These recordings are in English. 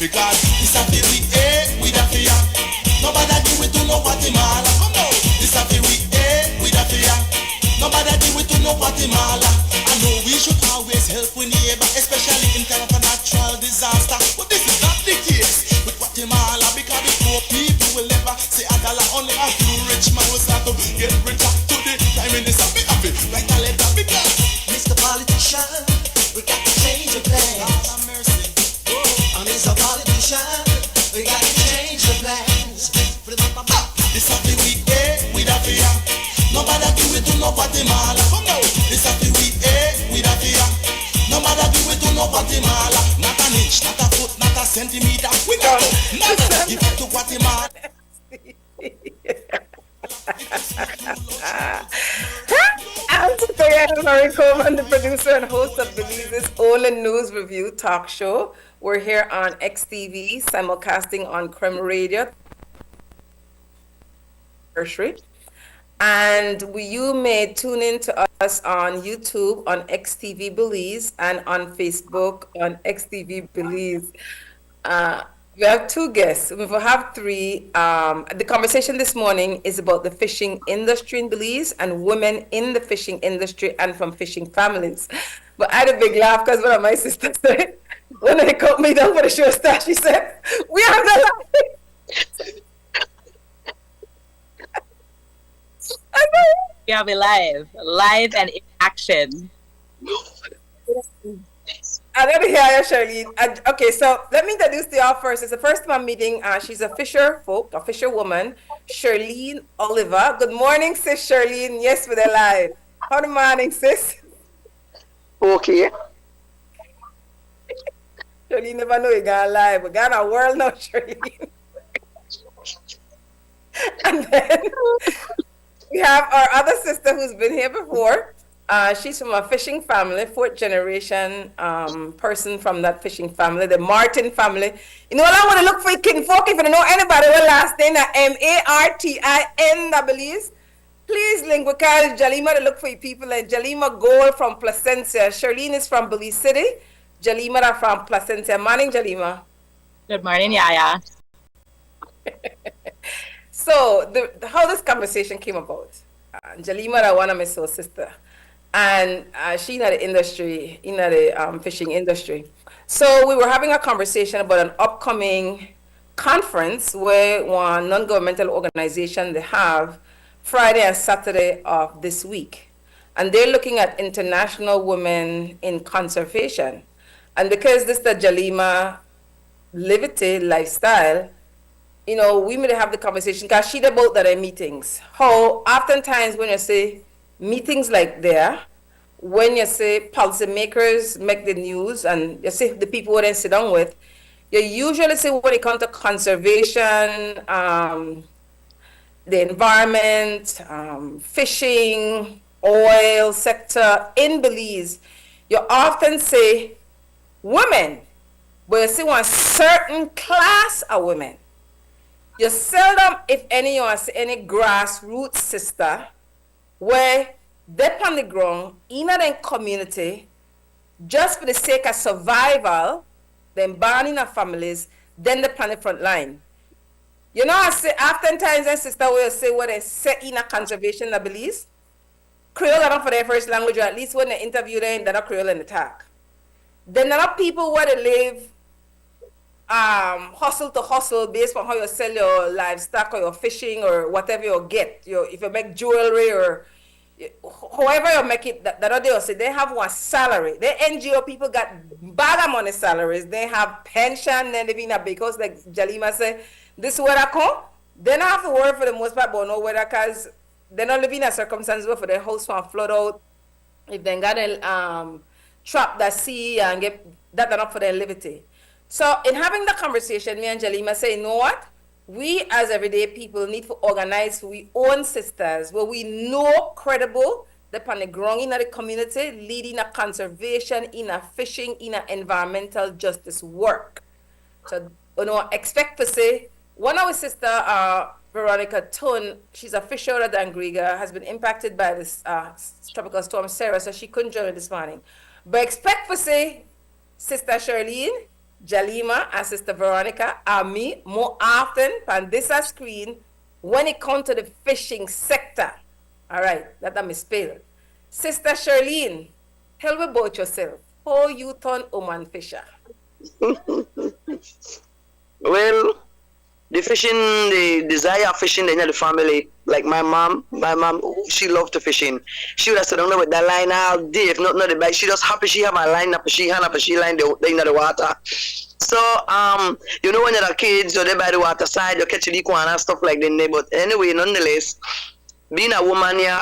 because this a feel we with a fear. Nobody do it to no Guatemala. Come on, this a feel we with a fear. Nobody do it to no Guatemala. I know we should always help we neighbor, especially in time of a natural disaster. But this is not the case with Guatemala, because the poor people will never say a dollar. Only a few rich man will start to get richer. To the prime minister be happy, write a letter because Mr. Politician, we got to change the plans. God have mercy. Mr. Politician, we got to change the plans. This a feel we with a fear. Nobody do it to no Guatemala. Come now, this a feel we with a fear. Nobody do it to no Guatemala. Not an inch, not a foot, not a centimeter. We don't never give it to Guatemala. I'm today Marin Coleman, the producer and host of Belize's only news review talk show. We're here on XTV, simulcasting on Creme Radio. And you may tune in to us on YouTube on XTV Belize and on Facebook on XTV Belize. We have two guests. We will have three. The conversation this morning is about the fishing industry in Belize and women in the fishing industry and from fishing families. But I had a big laugh because one of my sisters said, when they called me down for the show start, she said, "We have the live." We have a live and in action. I gotta hear you, Sherlene. Okay, so let me introduce to y'all first. It's the first time I'm meeting. She's a fisher woman, Sherlene Olivia. Good morning, sis Sherlene. Yes, we're live. How the morning, sis? Okay. Sherlene never know you got live. We got a world now, Sherlene. And then we have our other sister who's been here before. She's from a fishing family, fourth generation person from that fishing family, the Martin family. You know what I want to look for kinfolk if you don't know anybody with last name, Martin, I believe. Please link with Carl Jalima to look for your people. And Jalima Gold from Placentia. Sherlene is from Belize City. Jalima are from Placentia. Morning, Jalima. Good morning, YaYa. So how this conversation came about. Jalima is one of my soul sister. And she in the industry, in the fishing industry. So we were having a conversation about an upcoming conference where one non-governmental organization they have Friday and Saturday of this week. And they're looking at international women in conservation. And because this is the Jalima Liberty lifestyle, you know, we may have the conversation because she about that in meetings. How oftentimes when you say meetings like there, when you say policymakers make the news and you say the people who they sit down with, you usually say when it comes to conservation, the environment, fishing, oil sector in Belize, you often say women, but you see one certain class of women. You seldom, if any, you see any grassroots sister where they're on the ground in a community just for the sake of survival, then born in families, then they're on the front line. You know, I say oftentimes a sister will say what they say in a conservation, I believe. Creole are not for their first language, or at least when they interview them, they're not Creole in the talk. Then there are people where they live hustle to hustle based on how you sell your livestock or your fishing or whatever you get. If you make jewelry or however you make it, that they say they have one salary. The NGO people got bag of money salaries. They have pension, then they be in a because like Jalima said, this weather come, they don't have to worry for the most part about no weather because they're not living in a circumstance where for their house from flood out. If they got a trap the sea and get that enough for their liberty. So in having the conversation, me and Jalima say, you know what? We as everyday people need to organize we own sisters where we know credible upon the ground in the community, leading a conservation, in a fishing, in a environmental justice work. So, you know, expect to say, one of our sister, Veronica Tun, she's a fisher at Angriga, has been impacted by this tropical storm Sarah, so she couldn't join us this morning. But expect to say, Sister Sherlene, Jalima and Sister Veronica are me more often on this screen when it comes to the fishing sector. All right, that I misspelled. Sister Sherlene, tell me about yourself. How you turn woman fisher? Well, the fishing, the desire of fishing in the family, like my mom, she loved to fishing. She would have sit down there with that line all day, if not the bike. She just happy she have a line up, she hand up, she line they in the water. So, you know, when you're kids, you're there by the water side, you catch the iguana and stuff like that. But anyway, nonetheless, being a woman here,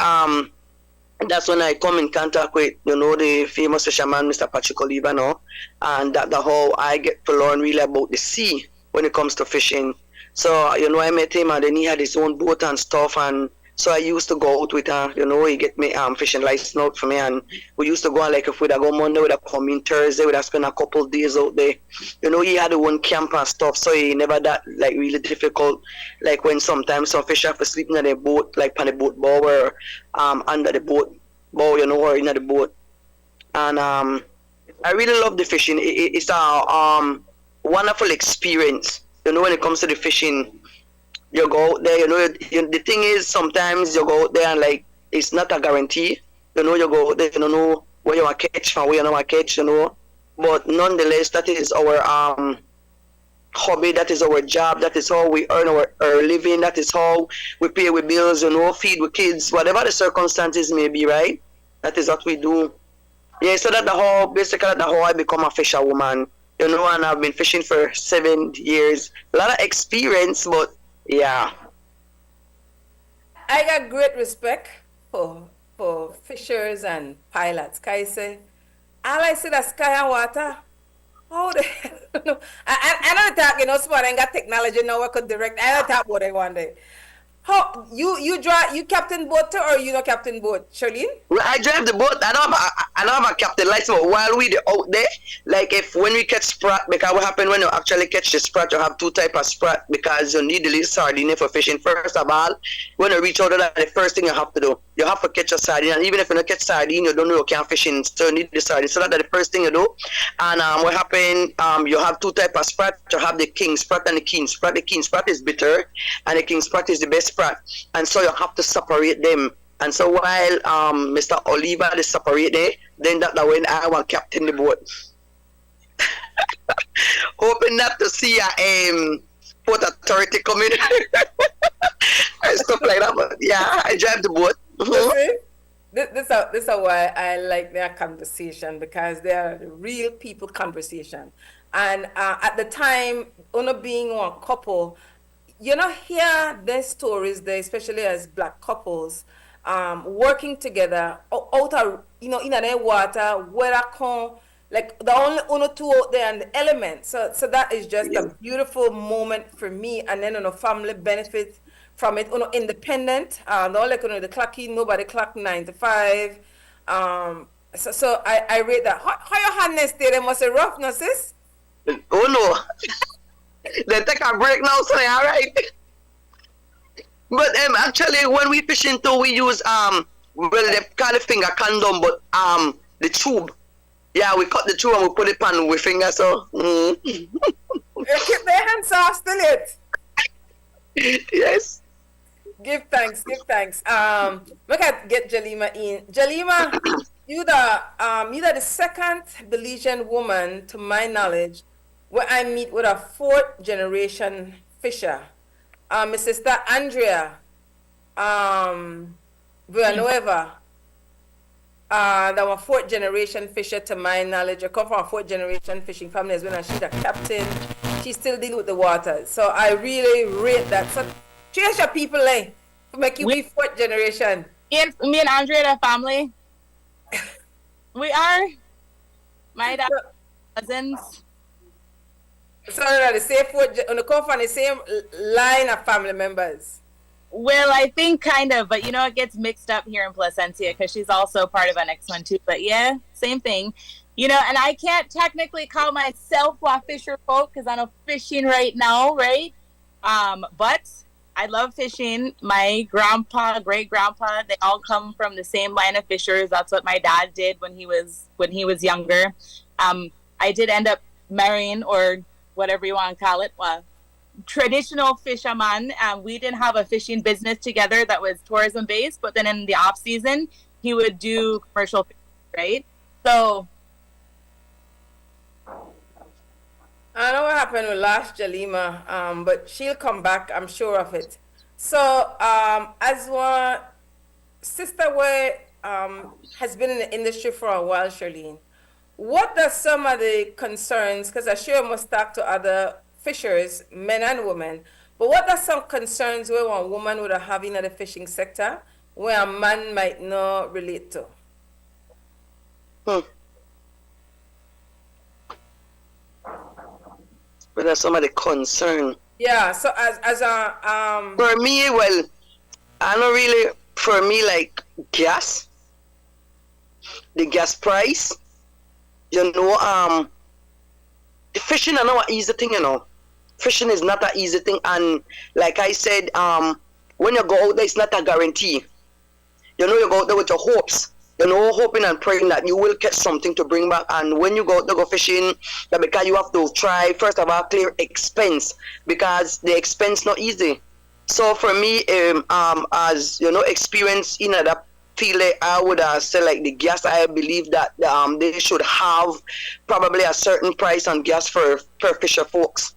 that's when I come in contact with, you know, the famous fisherman, Mr. Patrick Olivia, no? And that's how I get to learn really about the sea when it comes to fishing. So, you know, I met him and then he had his own boat and stuff, and so I used to go out with her, you know, he get me fishing license out for me, and we used to go on, like, if we'd go Monday, we'd come in Thursday, we'd spend a couple of days out there. You know, he had his own camp and stuff, so he never that, like, really difficult, like when sometimes some fish have to sleep in the boat, like on the boat bow or under the boat bow, you know, or in the boat. And I really love the fishing. It's a wonderful experience. You know, when it comes to the fishing, you go out there, you know, the thing is sometimes you go out there and like, it's not a guarantee. You know, you go out there, you don't know where you want to catch and where you don't want to catch, you know. But nonetheless, that is our hobby, that is our job, that is how we earn our living, that is how we pay our bills, you know, feed with kids, whatever the circumstances may be, right? That is what we do. Yeah, so that's basically that's how I become a fisherwoman. You know, and I've been fishing for 7 years. A lot of experience, but yeah. I got great respect for fishers and pilots. Can I say, all I see that sky and water. How the hell? No. I don't talk, you know, smart. I ain't got technology now. I could direct. I don't talk about it one day. How you captain boat too, or you not captain boat, Sherlene? Well, I drive the boat. I don't have a captain license, but while we out there, like when we catch sprat, because what happen when you actually catch the sprat, you have two types of sprat because you need the little sardine for fishing. First of all, when you reach out there, the first thing you have to do, you have to catch a sardine, and even if you don't catch sardine, you don't know you can't fish in, so you need the sardine. So that's the first thing you do. And what happen? You have two types of sprat. You have the king sprat and the king sprat. The king sprat is bitter, and the king sprat is the best sprat, and so you have to separate them. And so while Mr. Olivia is separate there, then that when I want captain the boat. Hoping not to see a port authority come in and stuff like that. But yeah, I drive the boat. This is why I like their conversation, because they are the real people conversation. And at the time, being one couple, you know, hear their stories there, especially as black couples, working together out of, you know, in the water, where I come, like the only two out there and the element. So that is just a beautiful moment for me. And then family benefits from it. Independent. Not like the clocking, nobody clock 9 to 5. So I rate that. How your harness there? They must be rough, no sis? Oh no. They take a break now, so all right. But actually, when we fishing too, we use well, they call it finger condom, but the tube. Yeah, we cut the tube and we put it on with finger. So. You keep their hands off still it. Yes. Give thanks. Look at get Jalima in. Jalima, you the second Belizean woman, to my knowledge, where I meet with a 4th generation fisher. My sister Andrea Villanueva, that was 4th generation fisher, to my knowledge. I come from a 4th generation fishing family as well, and she's a captain. She still deal with the water. So I really rate that. So cheers your people, to make you be 4th generation. Me and Andrea, the family. We are. My dad, cousins. So the same come from the same line of family members. Well, I think kind of, but you know, it gets mixed up here in Placentia because she's also part of an X1 too. But yeah, same thing. You know, and I can't technically call myself a fisher folk because I'm not fishing right now, right? But I love fishing. My grandpa, great grandpa, they all come from the same line of fishers. That's what my dad did when he was younger. I did end up Marin, or whatever you want to call it, traditional fisherman. We didn't have a fishing business together that was tourism based, but then in the off season, he would do commercial fishing, right? So I know what happened with last Jalima, but she'll come back, I'm sure of it. So, as one sister where has been in the industry for a while, Sherlene, what are some of the concerns? Because I'm sure you must talk to other fishers, men and women, but what are some concerns where one woman would have in the fishing sector where a man might not relate to? But that's some of the concern. Yeah, so as a For me, well, I don't really, for me, like gas, the gas price, you know, fishing is not an easy thing, you know. Fishing is not an easy thing, and like I said, when you go out there, it's not a guarantee. You know, you go out there with your hopes, you know, hoping and praying that you will catch something to bring back. And when you go out there go fishing, because you have to try, first of all, clear expense, because the expense not easy. So for me, as you know, experience in that field, I would say like the gas, I believe that they should have probably a certain price on gas for fisher folks.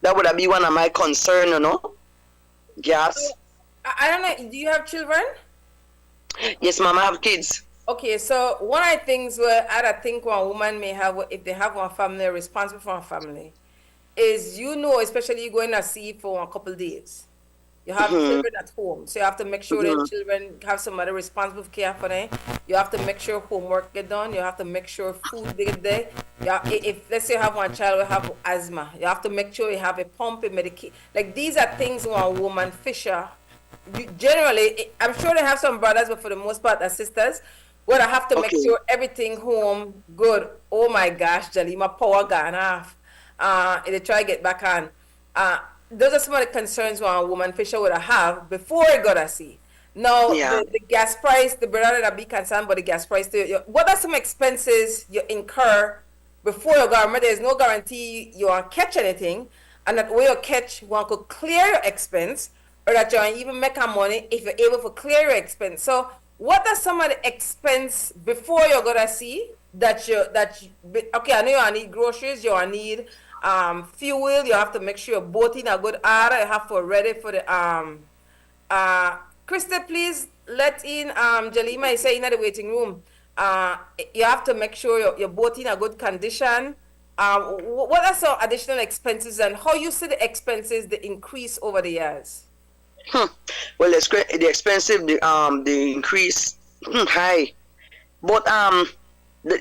That would be one of my concern, you know, gas. I don't know, do you have children? Yes, ma'am, I have kids. Okay, so one of the things where I think one woman may have, if they have one family, responsible for one family, is, you know, especially you going to sea for a couple of days. You have children at home, so you have to make sure that children have somebody responsible for care for them. You have to make sure homework get done. You have to make sure food get there. If let's say you have one child who have asthma, you have to make sure you have a pump, a medication. Like these are things one woman fisher. Generally, I'm sure they have some brothers, but for the most part, they're sisters. Where I have to make sure everything home good. Oh my gosh, Jalima, power gone off. They try to get back on. Those are some of the concerns one woman fisher would have before it got to sea. Now, the gas price, the brother that be concerned about the gas price. What are some expenses you incur before you go? Remember, there's no guarantee you won't catch anything, and that way you catch, one could clear your expense, or that you won't even make a money if you're able to clear your expense. So, what are some of the expense before you go to sea okay, I know you need groceries, you need fuel, you have to make sure your boat in a good order, you have to ready for the Krista, please let in Jalima is saying in the waiting room. You have to make sure your boat in a good condition. What are some additional expenses, and how you see the expenses the increase over the years? Well, the expensive, the increase high, but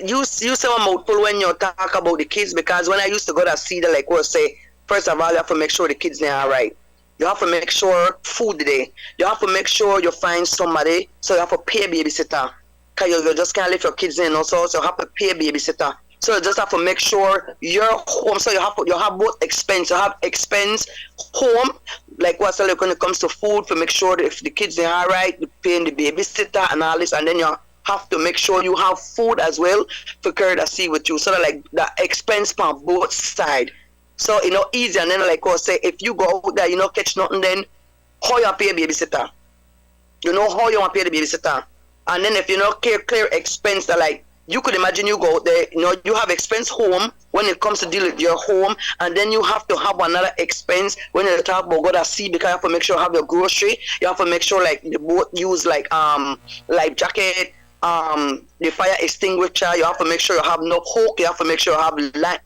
you say a mouthful when you talk about the kids, because when I used to go to see the, like what say, first of all, you have to make sure the kids are all right. You have to make sure food today. You have to make sure you find somebody, so you have to pay a babysitter. Because you just can't leave your kids in also, so you have to pay a babysitter. So you just have to make sure you're home. So you have both expense. You have expense home, like what's like when it comes to food, to make sure that if the kids are all right, you're paying the babysitter and all this, and then you have to make sure you have food as well to carry the sea with you. So that like the expense on both sides. So you know easy, and then like I say, if you go out there, you know catch nothing, then how you pay a babysitter? You know how you want to pay the babysitter, and then if you know clear expense that like. You could imagine you go out there, you know, you have expense home when it comes to deal with your home, and then you have to have another expense when you talk about go to sea, because you have to make sure you have your grocery, you have to make sure like the boat use like life jacket, the fire extinguisher, you have to make sure you have no hook, you have to make sure you have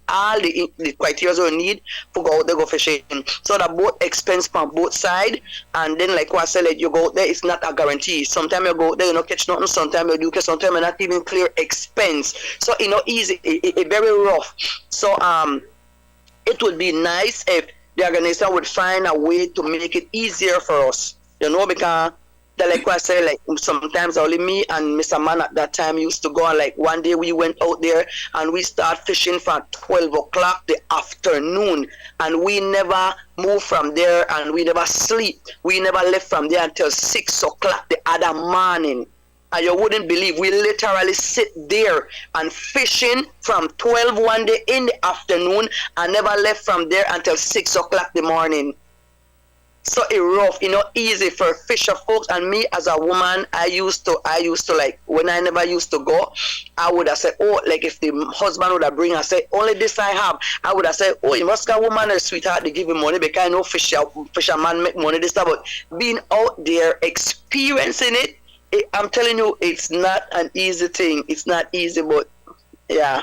all the criteria you need to go out there go fishing. So that both expense from both side, and then like what I said, like you go out there, it's not a guarantee. Sometimes you go out there, you know, catch nothing, sometimes you do catch, sometimes you not even clear expense. So you know easy, it very rough. So it would be nice if the organization would find a way to make it easier for us, you know, because like I said, like sometimes only me and Mr. Man at that time used to go, and like one day we went out there and we start fishing from 12 o'clock the afternoon, and we never moved from there, and we never sleep. We never left from there until 6 o'clock the other morning. and you wouldn't believe we literally sit there and fishing from 12 one day in the afternoon and never left from there until 6 o'clock the morning. So it rough, easy for fisher folks. And me as a woman, I used to like, when I never used to go, I would have said, oh, like if the husband would have bring and say, only this I have, I would have said, oh, you must get a woman or sweetheart to give him money because I know fisherman make money this stuff. But being out there experiencing it, I'm telling you, it's not an easy thing. It's not easy, but yeah.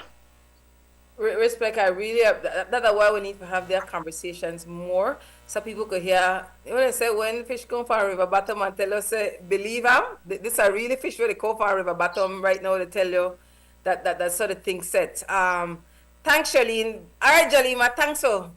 Respect, I really, that's why we need to have their conversations more so people could hear. When I say when fish come from river bottom and tell us, believe them, this are really fish where they come from river bottom right now, they tell you that sort of thing set. Thanks, Sherlene. All right, Jalima, thanks. So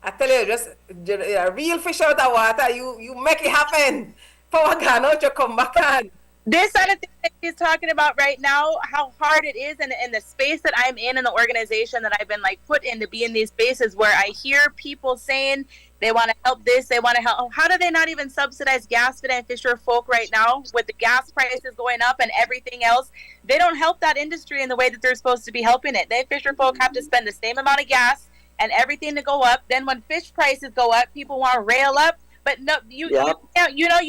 I tell you, just a real fish out of water, you make it happen. Power gun out, you come back on. This sort of thing that he's talking about right now, how hard it is in the space that I'm in the organization that I've been like put in to be in these spaces where I hear people saying they want to help this, they want to help. How do they not even subsidize gas for that fisher folk right now with the gas prices going up and everything else? They don't help that industry in the way that they're supposed to be helping it. They fisher folk have to spend the same amount of gas and everything to go up. Then when fish prices go up, people want to rail up, but no, you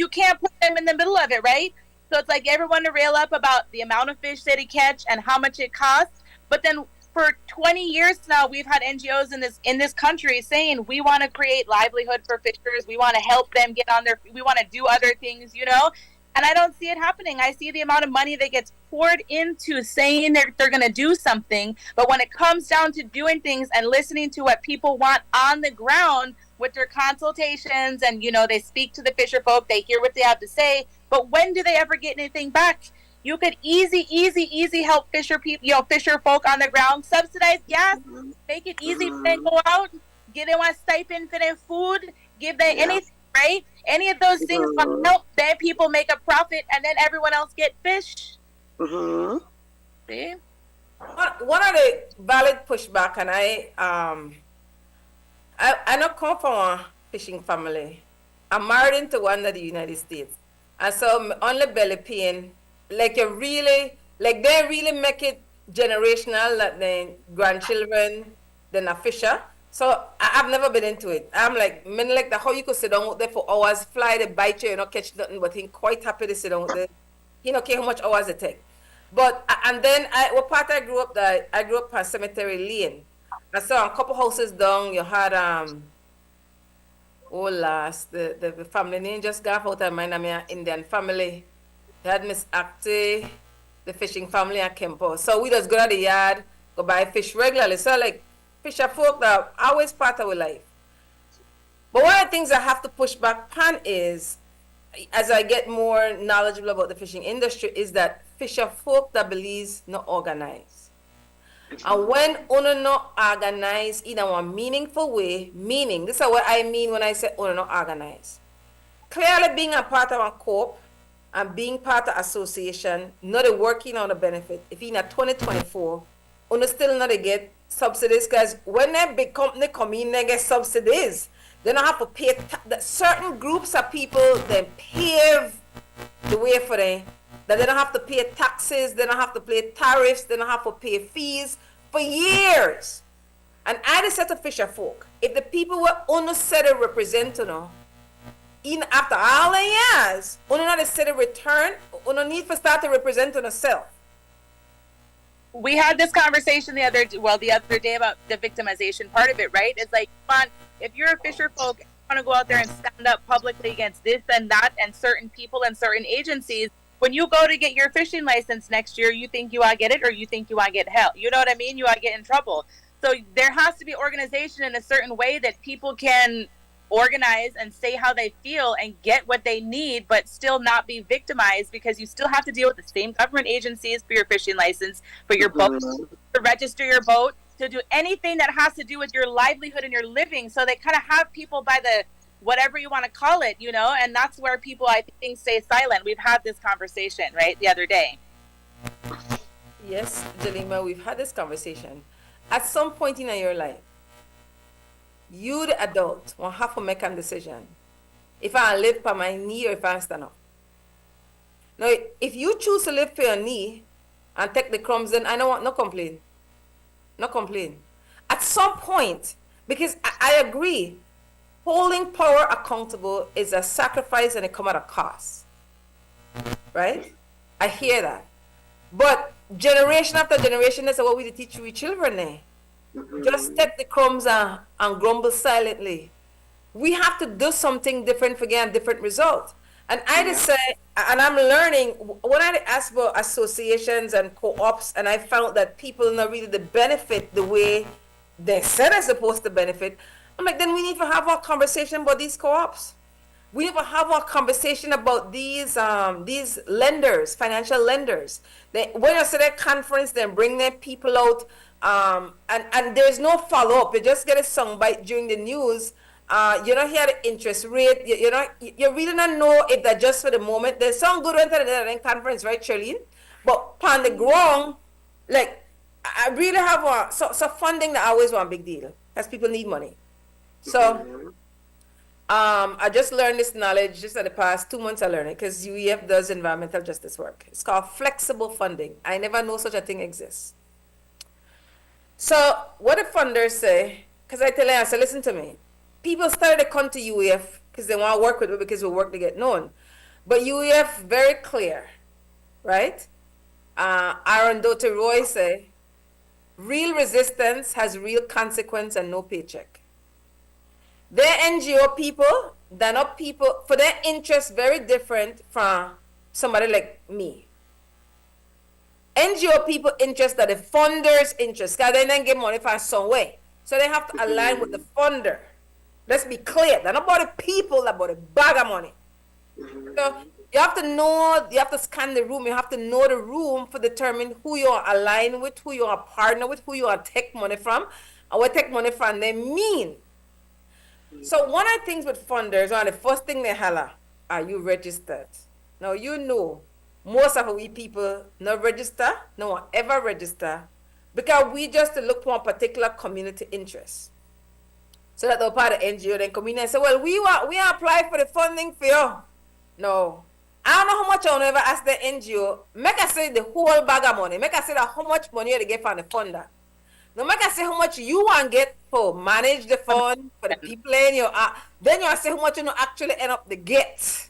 can't put them in the middle of it, right? So it's like everyone to rail up about the amount of fish that they catch and how much it costs. But then for 20 years now, we've had NGOs in this country saying we want to create livelihood for fishers. We want to help them get on we want to do other things, And I don't see it happening. I see the amount of money that gets poured into saying they're going to do something. But when it comes down to doing things and listening to what people want on the ground with their consultations and, they speak to the fisher folk, they hear what they have to say. But when do they ever get anything back? You could easy help fisher people, fisher folk on the ground, subsidize gas, make it easy for them to go out, give them a stipend for their food, give them anything, right? Any of those things will help. Then people make a profit, and then everyone else get fish. See? One of the valid pushback, and I not come from a fishing family. I'm married into one of the United States. And so only belly pain, like they really make it generational that the grandchildren, they're not fisher. So I've never been into it. I'm like the how you could sit down out there for hours, fly, they bite you, catch nothing, but I'm quite happy to sit down out there. Care how much hours it take. But, and then I grew up on Cemetery Lane. And so a couple houses down, you had, the family name just got out of mind. I mean, Indian family. They had Miss Acte, the fishing family at Kempo. So we just go to the yard, go buy fish regularly. So like fisher folk that are always part of our life. But one of the things I have to push back on is, as I get more knowledgeable about the fishing industry, is that fisher folk that believes not organized. And when uno not organized in a meaningful way, this is what I mean when I say uno not organized. Clearly being a part of a corp and being part of association, not working on a benefit. If in a 2024, uno still not get subsidies, because when a big company come in, they get subsidies. They don't have to pay, certain groups of people, they pave the way for them. That they don't have to pay taxes, they don't have to pay tariffs, they don't have to pay fees for years. And I just said to fisher folk, if the people were only said to represent, in after all the years, only not said to return, only need to start to represent yourself. We had this conversation the other day about the victimization part of it, right? It's like, come on, if you're a fisher folk, you want to go out there and stand up publicly against this and that and certain people and certain agencies. When you go to get your fishing license next year, you think you ought to get it or you think you ought to get help. You know what I mean? You ought to get in trouble. So there has to be organization in a certain way that people can organize and say how they feel and get what they need, but still not be victimized, because you still have to deal with the same government agencies for your fishing license, for your boat, to register your boat, to do anything that has to do with your livelihood and your living. So they kind of have people by the whatever you want to call it, and that's where people, I think, stay silent. We've had this conversation, right, the other day. Yes, Jalima, we've had this conversation. At some point in your life, you, the adult, will have to make a decision. If I live by my knee or if I stand up. Now, if you choose to live for your knee and take the crumbs, then I don't want no complaint. No complaint. At some point, because I agree, holding power accountable is a sacrifice and it come at a cost. Right? I hear that. But generation after generation, that's what we teach we children now. Just take the crumbs and grumble silently. We have to do something different for getting different results. And I just say, and I'm learning, when I asked about associations and co-ops, and I found that people not really the benefit the way they said they're supposed to benefit, I'm like, then we need to have our conversation about these co-ops. We need to have our conversation about these lenders, financial lenders. When I said at conference, they bring their people out, and there's no follow-up. You just get a soundbite during the news. You don't hear the interest rate. You really don't know if that's just for the moment. There's some good ones at the conference, right, Sherlene? But on the ground, like, I really have so funding that always one big deal, because people need money. So, I just learned this knowledge just in the past 2 months. I learned it because UEF does environmental justice work. It's called flexible funding. I never know such a thing exists. So what the funders say, because I tell them, I say, listen to me. People started to come to UEF because they want to work with me because we work to get known. But UEF very clear, right? Aaron Doty Roy say, real resistance has real consequence and no paycheck. Their NGO people, they're not people, for their interests very different from somebody like me. NGO people interest are the funders' interest, because they then get money from some way. So they have to align with the funder. Let's be clear, they're not about the people, they're about a bag of money. So you have to know, you have to scan the room, you have to know the room to determine who you are aligned with, who you are partner with, who you are take money from, and what take money from they mean. So one of the things with funders, one of the first thing they holler, are you registered? Now you know, most of we people not register, no one ever register, because we just look for a particular community interest. So that they're part of NGO, then come in and say, well, we apply for the funding for you. No. I don't know how much I'll ever ask the NGO. Make us say the whole bag of money. Make us say that how much money you get from the funder. No make us say how much you want to get for manage the fund, for the people in your then you say how much you know actually end up the get.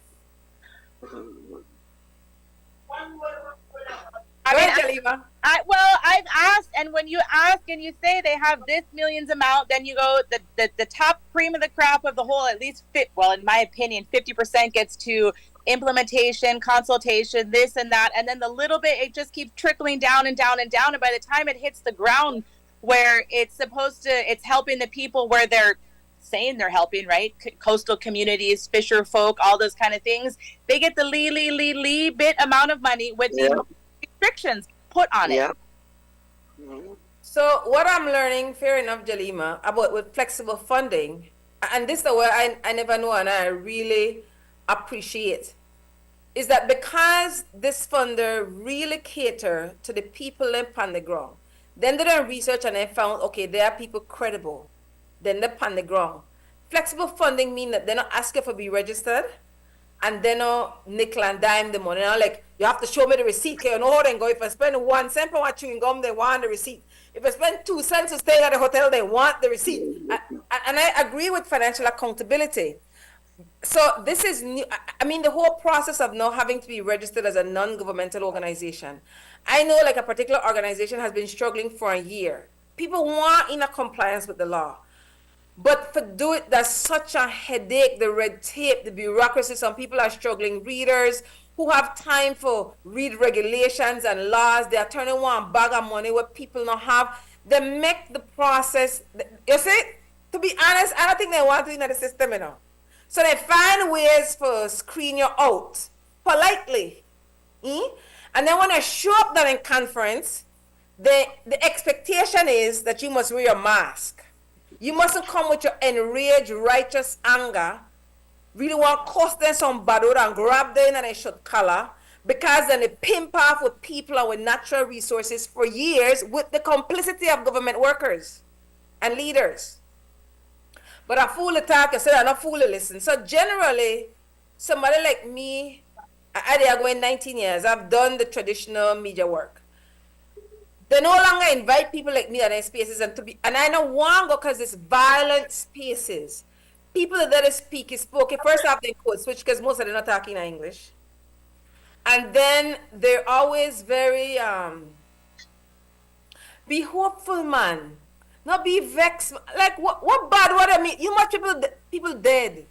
Jalima. I've asked, and when you ask and you say they have this millions amount, then you go the top cream of the crop of the whole, at least in my opinion, 50% gets to implementation, consultation, this and that, and then the little bit it just keeps trickling down and down and down, and by the time it hits the ground where it's helping the people where they're saying they're helping, right? Coastal communities, fisher folk, all those kind of things, they get the lee bit amount of money with the restrictions put on it. So what I'm learning, fair enough, Jalima, about with flexible funding, and this is the word I never know and I really appreciate, is that because this funder really cater to the people on the ground, then they done research and they found, okay, there are people credible, then they're on the ground. Flexible funding mean that they're not asking for be registered, and then nickel and dime the money. Now, like, you have to show me the receipt. Okay, you know how they go. If I spend 1 cent for chewing gum, they want the receipt. If I spend 2 cents to stay at the hotel, they want the receipt. And I agree with financial accountability. So this is new. I mean, the whole process of now having to be registered as a non-governmental organization. I know, like, a particular organization has been struggling for a year. People want in a compliance with the law. But for do it, that's such a headache, the red tape, the bureaucracy. Some people are struggling, readers who have time for read regulations and laws. They are turning one bag of money what people don't have. They make the process, you see, to be honest, I don't think they want to in the system, you know. So they find ways for screen you out politely. And then when I show up there in conference, the expectation is that you must wear a mask. You mustn't come with your enraged, righteous anger. Really want to cost them some badod and grab them and they should color. Because then they pimp off with people and with natural resources for years with the complicity of government workers and leaders. But a fool attack, I said I'm not fool to listen. So generally, somebody like me I they are going 19 years. I've done the traditional media work. They no longer invite people like me at their spaces and to be, and I know one go because it's violent spaces. People that speak is spoken. First off, they code switch because most of them are not talking English. And then they're always very be hopeful, man. Not be vexed. Like what bad what I mean? You much people dead.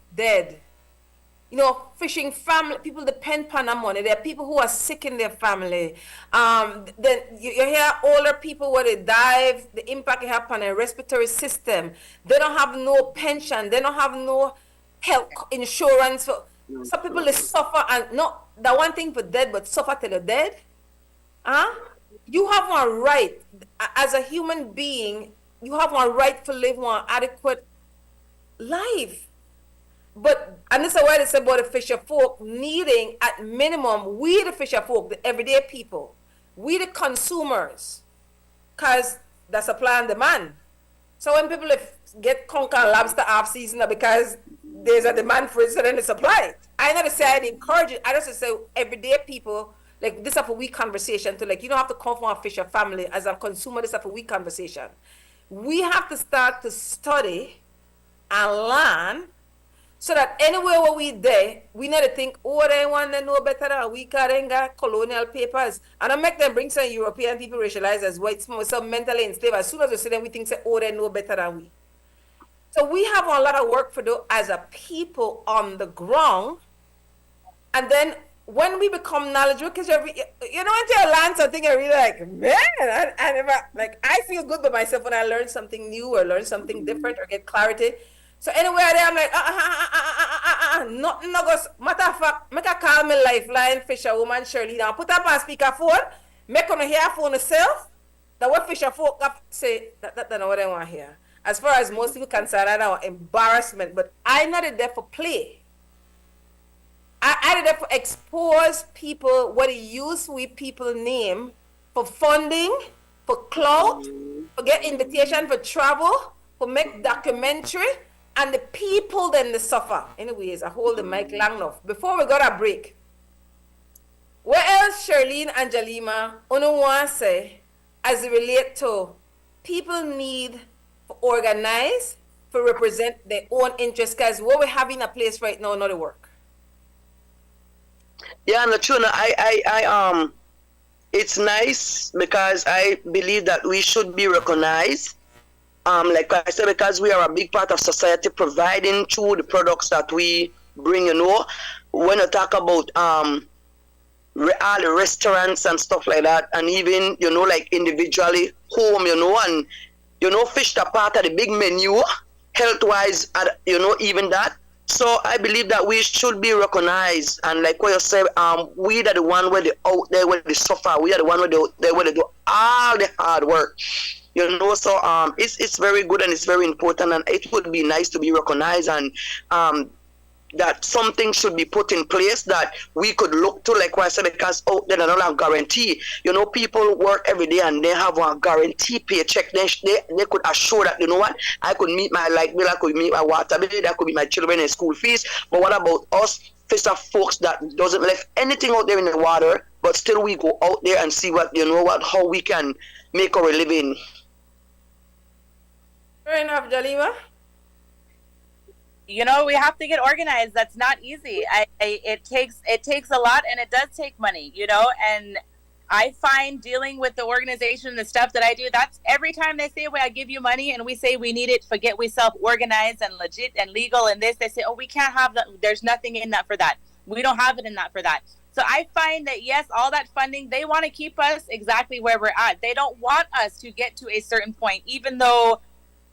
You know, fishing family, people depend upon that money. There are people who are sick in their family. Then you hear older people where they dive, the impact it have on their respiratory system. They don't have no pension. They don't have no health insurance. Some people they suffer and not the one thing for dead, but suffer till they're dead. Huh? You have one right as a human being. You have one right to live one adequate life. But, and this is why they say about the fisher folk needing, at minimum, we the fisher folk, the everyday people, we the consumers, because that's supply and demand. So when people get conch and lobster off season because there's a demand for it, so then they supply it. I not to say I'd encourage it, I just say everyday people, like this is a weak conversation to like, you don't have to come from a fisher family as a consumer, this is a weak conversation. We have to start to study and learn so that anywhere where we there, we need to think, oh, they want to know better than we can got colonial papers. And I make them bring some European people racialized as white, some mentally enslaved. As soon as we see them, we think, say, oh, they know better than we. So we have a lot of work for do as a people on the ground. And then when we become knowledgeable, because you know, until I learn something, I really like, man, I never, like, I feel good by myself when I learn something new or learn something different or get clarity. So anywhere there, I'm like, nothing no goes. Matter of fact, make a call me lifeline fisher woman Sherlene and put up on speakerphone, make on a hear phone itself. That what fisher folk have say that not what I want to hear. As far as most people concerned, I know embarrassment, but I'm not there for play. I there for expose people what they use we people name for funding, for clout, for get invitation for travel, for make documentary. And the people then they suffer. Anyways, I hold the mic long enough. Before we got a break, what else Sherlene and Jalima want to say as it relate to people need to organize, to represent their own interests? Because what we have in a place right now, not the work. Yeah, and the truth, I it's nice because I believe that we should be recognized. Like I said, because we are a big part of society, providing through the products that we bring, you know. When you talk about all the restaurants and stuff like that, and even, you know, like individually home, you know, and, you know, fish are part of the big menu, health-wise, you know, even that. So I believe that we should be recognized, and like what you said, we are the one where they out there where they suffer. We are the one where they do all the hard work. You know, so it's very good and it's very important, and it would be nice to be recognized, and that something should be put in place that we could look to, like what I said, because they don't have guarantee. You know, people work every day and they have a guarantee paycheck. They could assure that, you know what, I could meet my light bill, I could meet my water bill, I could meet my children in school fees. But what about us fisher folks that doesn't left anything out there in the water, but still we go out there and see what, you know what, how we can make our living. Fair enough, Jalima. You know, we have to get organized. That's not easy. It takes a lot, and it does take money, you know, and I find dealing with the organization, the stuff that I do, that's every time they say, well, I give you money and we say we need it, forget we self-organized and legit and legal and this, they say, oh, we can't have that. There's nothing in that for that. We don't have it in that for that. So I find that, yes, all that funding, they want to keep us exactly where we're at. They don't want us to get to a certain point, even though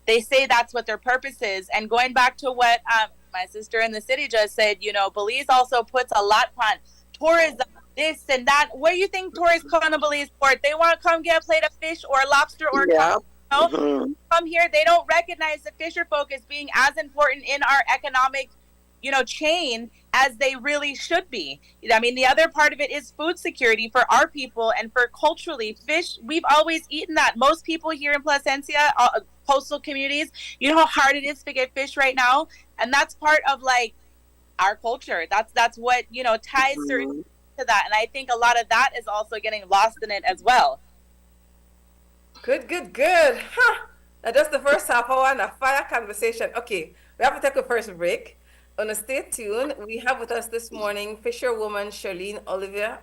they say that's what their purpose is. And going back to what my sister in the city just said, you know, Belize also puts a lot on tourism, this and that. What do you think tourists come to Belize for? They want to come get a plate of fish or lobster or come here. They don't recognize the fisher folk as being as important in our economic, you know, chain as they really should be. I mean, the other part of it is food security for our people and for culturally. Fish, we've always eaten that. Most people here in Placencia, coastal communities, you know how hard it is to get fish right now, and that's part of like our culture. That's what, you know, ties certain to that. And I think a lot of that is also getting lost in it as well. Good, good, good. Huh. Now, just the first half hour and a fire conversation. Okay, we have to take a first break. Stay tuned. We have with us this morning fisherwoman Sherlene Olivia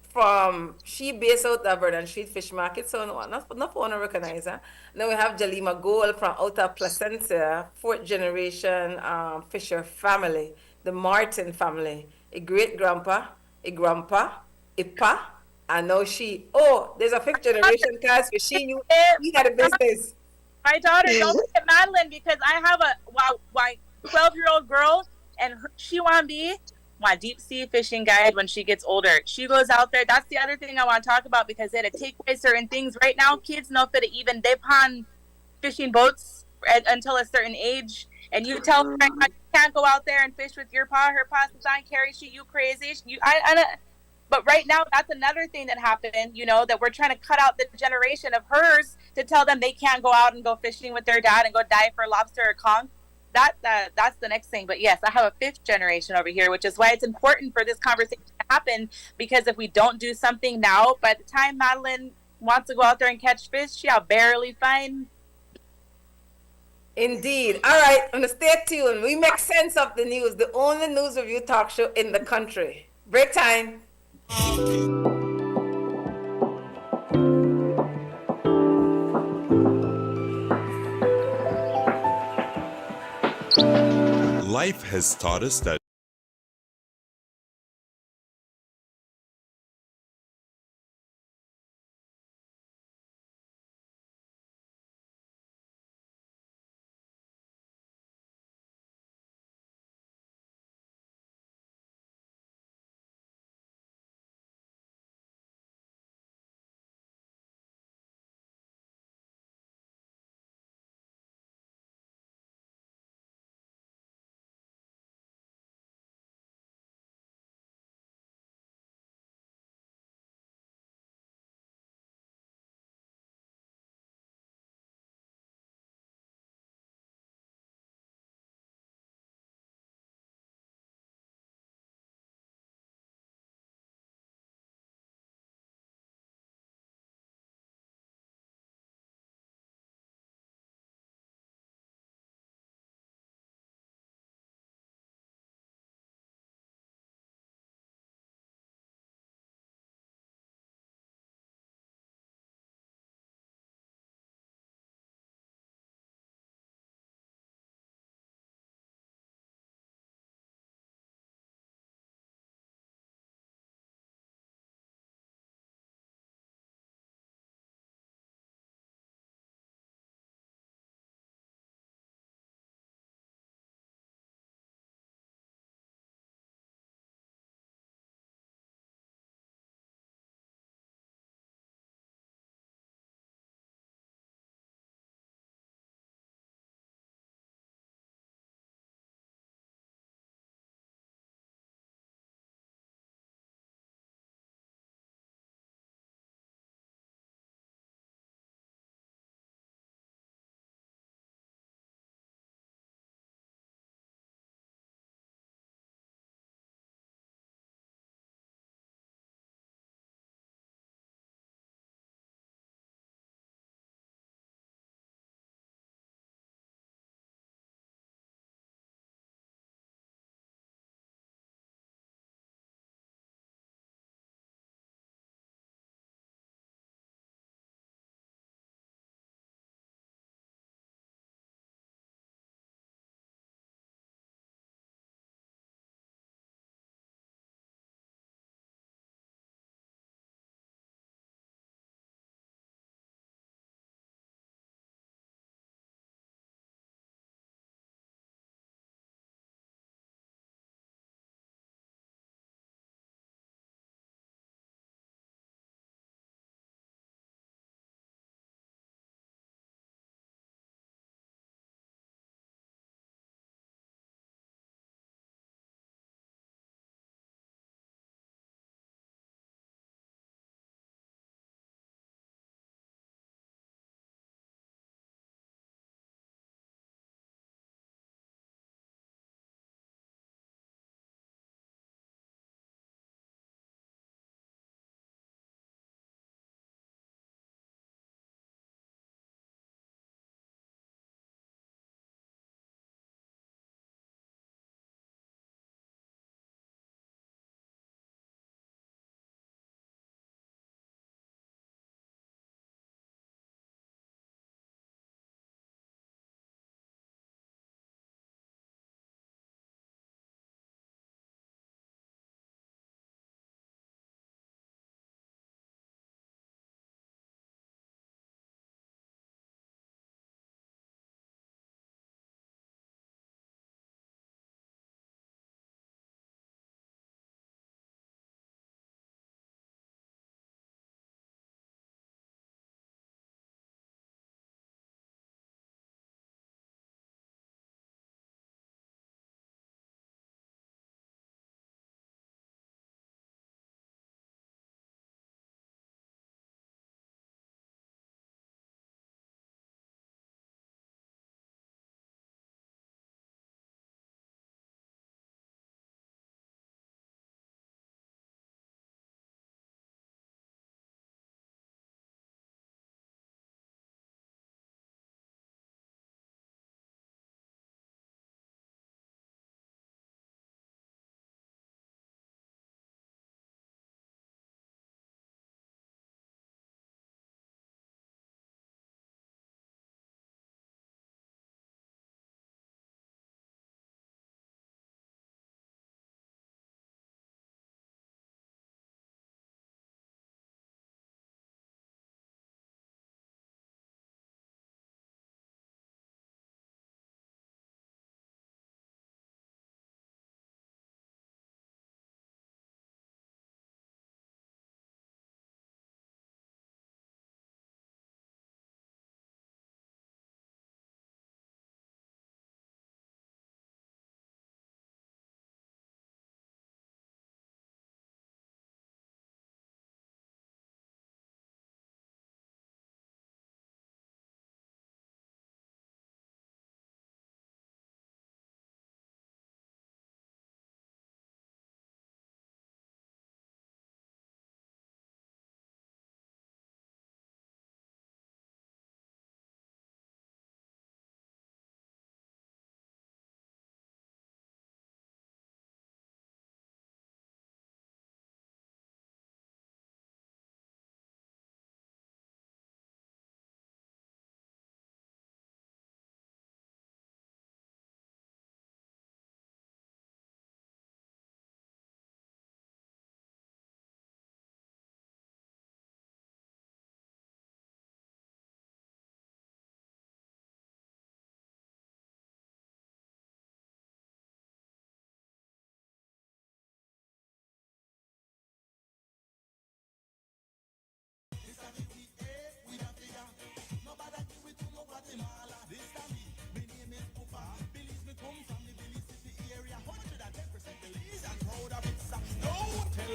from she based out of Vernon Street Fish Market, so not want to recognize her. Then we have Jalima Gold from out of Placentia, fourth generation fisher family, the Martin family, a great grandpa, a grandpa, a pa, and now she. Oh, there's a fifth generation cast for she you got a business. My daughter, don't forget Madeline, because I have a 12-year-old girl, and she want to be my deep sea fishing guide when she gets older. She goes out there. That's the other thing I want to talk about, because they had to take away certain things. Right now, kids know that even they pawn fishing boats until a certain age, and you tell her you can't go out there and fish with your pa. Her pa says, "I carry she, you crazy." But right now, that's another thing that happened, that we're trying to cut out the generation of hers to tell them they can't go out and go fishing with their dad and go dive for lobster or conch. That's the next thing. But yes, I have a fifth generation over here, which is why it's important for this conversation to happen, because if we don't do something now, by the time Madeline wants to go out there and catch fish, she'll barely find. Indeed. All right, I'm gonna stay tuned. We make sense of the news, the only news review talk show in the country. Break time. Life has taught us that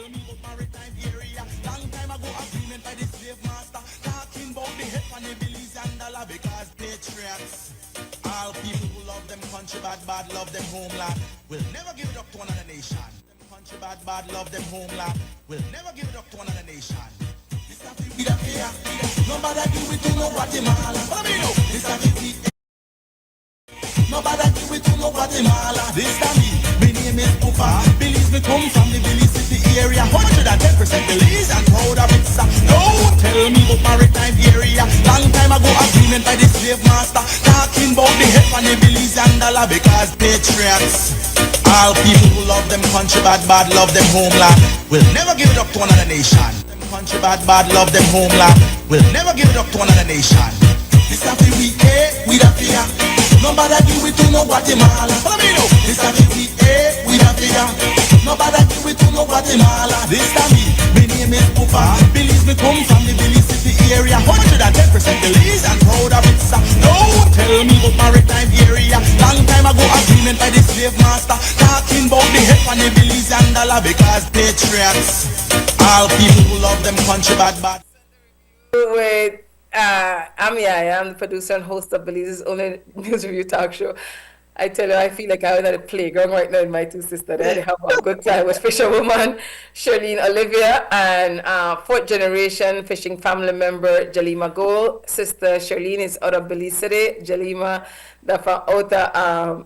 tell me about maritime area. Long time ago, agreement by the slave master. Talking about the head on the billies and dollar because patriots. All people who love them country bad, love them homeland. Will never give it up to another nation. Them country bad, love them homeland. Will never give it up to another nation. This a we da fear. Nobody do it to no Guatemala. Follow me now. This a we. Nobody do it to no Guatemala. This a me. My name is Pupa. Belize me come from the Belize City area. 110% Belize and proud of it. Don't tell me about maritime area. Long time ago agreement by the slave master. Talking about the head on the Belize and dollar because patriots. All people who love them country bad, love them homeland. Will never give it up to another nation. Them country bad, love them homeland. Will never give it up to another nation. This a we we da fear. Nobody do it to no Guatemala. Follow me now. This a we da fear. Nobody do it to no Guatemala. This a me. My name is Pupa. Belize me come from the Belize City area. 110% Belize and proud of it. Don't tell me about maritime area. Long time ago agreement by the slave master. Talking about the head on the Belize and dollar because patriots. All people who love them country bad. Wait, I'm YaYa. I'm the producer and host of Belize's only news review talk show. I tell you, I feel like I'm at a playground right now with my two sisters. They have a good time with fisherwoman Sherlene, Olivia, and fourth generation fishing family member Jalima Gold. Sister Sherlene is out of Belize City. Jalima, the from outer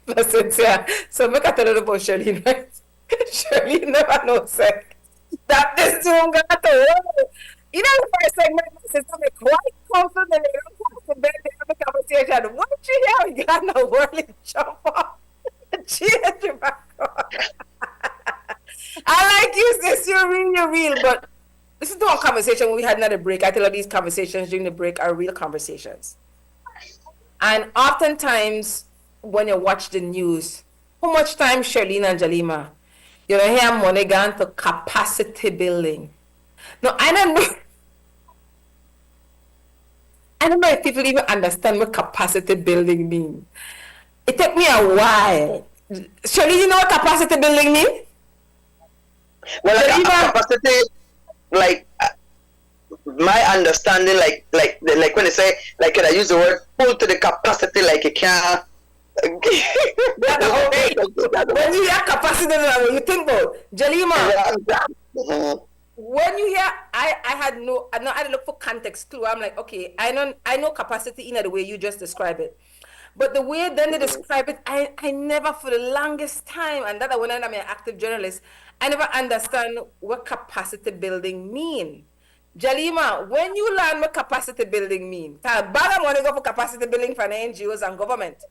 Placentia. So make I tell you about Sherlene, right? Sherlene never knows sex. That this Zoom got to work. You know, the first segment, my sister be quite confident and they don't come to bed, they have a conversation. What you hear? You got no whirling jump off. Cheers, you back on. I like you, sis. You're real. But this is the one conversation when we had another break. I tell you, these conversations during the break are real conversations. And oftentimes, when you watch the news, how much time Sherlene and Jalima, you know, hear money gone to capacity building. No, I don't know if people even understand what capacity building means. It took me a while. Sherlene, you know what capacity building means? Well, like capacity, like my understanding, like when they say, like, can I use the word full to the capacity, like you can't. When you hear capacity, you think about Jalima. When you hear, I had to look for context too. I'm like, okay, I know capacity in the way you just describe it, but the way then they describe it, I never for the longest time, and that when I'm an active journalist, I never understand what capacity building mean. Jalima, when you learn what capacity building mean, bad want to go for capacity building for the NGOs and government.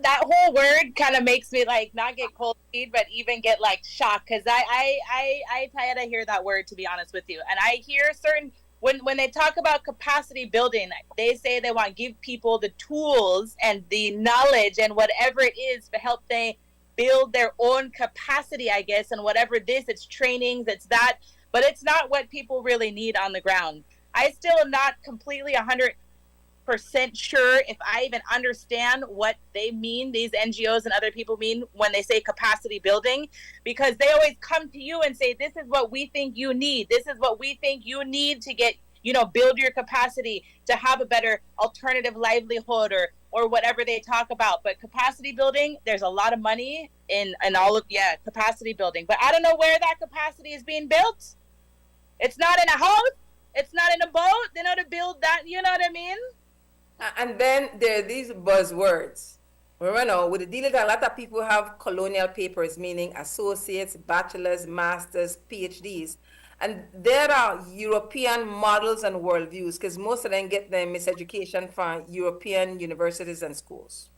That whole word kind of makes me like not get cold feet, but even get like shocked because I tired to hear that word, to be honest with you. And I hear certain when they talk about capacity building, they say they want to give people the tools and the knowledge and whatever it is to help they build their own capacity, I guess, and whatever it's trainings, it's that, but it's not what people really need on the ground. I still am not completely 100% sure if I even understand what they mean, these NGOs and other people mean when they say capacity building, because they always come to you and say, this is what we think you need. This is what we think you need to get, build your capacity to have a better alternative livelihood or whatever they talk about. But capacity building, there's a lot of money in all of, capacity building. But I don't know where that capacity is being built. It's not in a house. It's not in a boat. They know to build that, you know what I mean? And then there are these buzzwords. Remember, with the deal that a lot of people have colonial papers, meaning associates, bachelors, masters, PhDs. And there are European models and worldviews, because most of them get their miseducation from European universities and schools.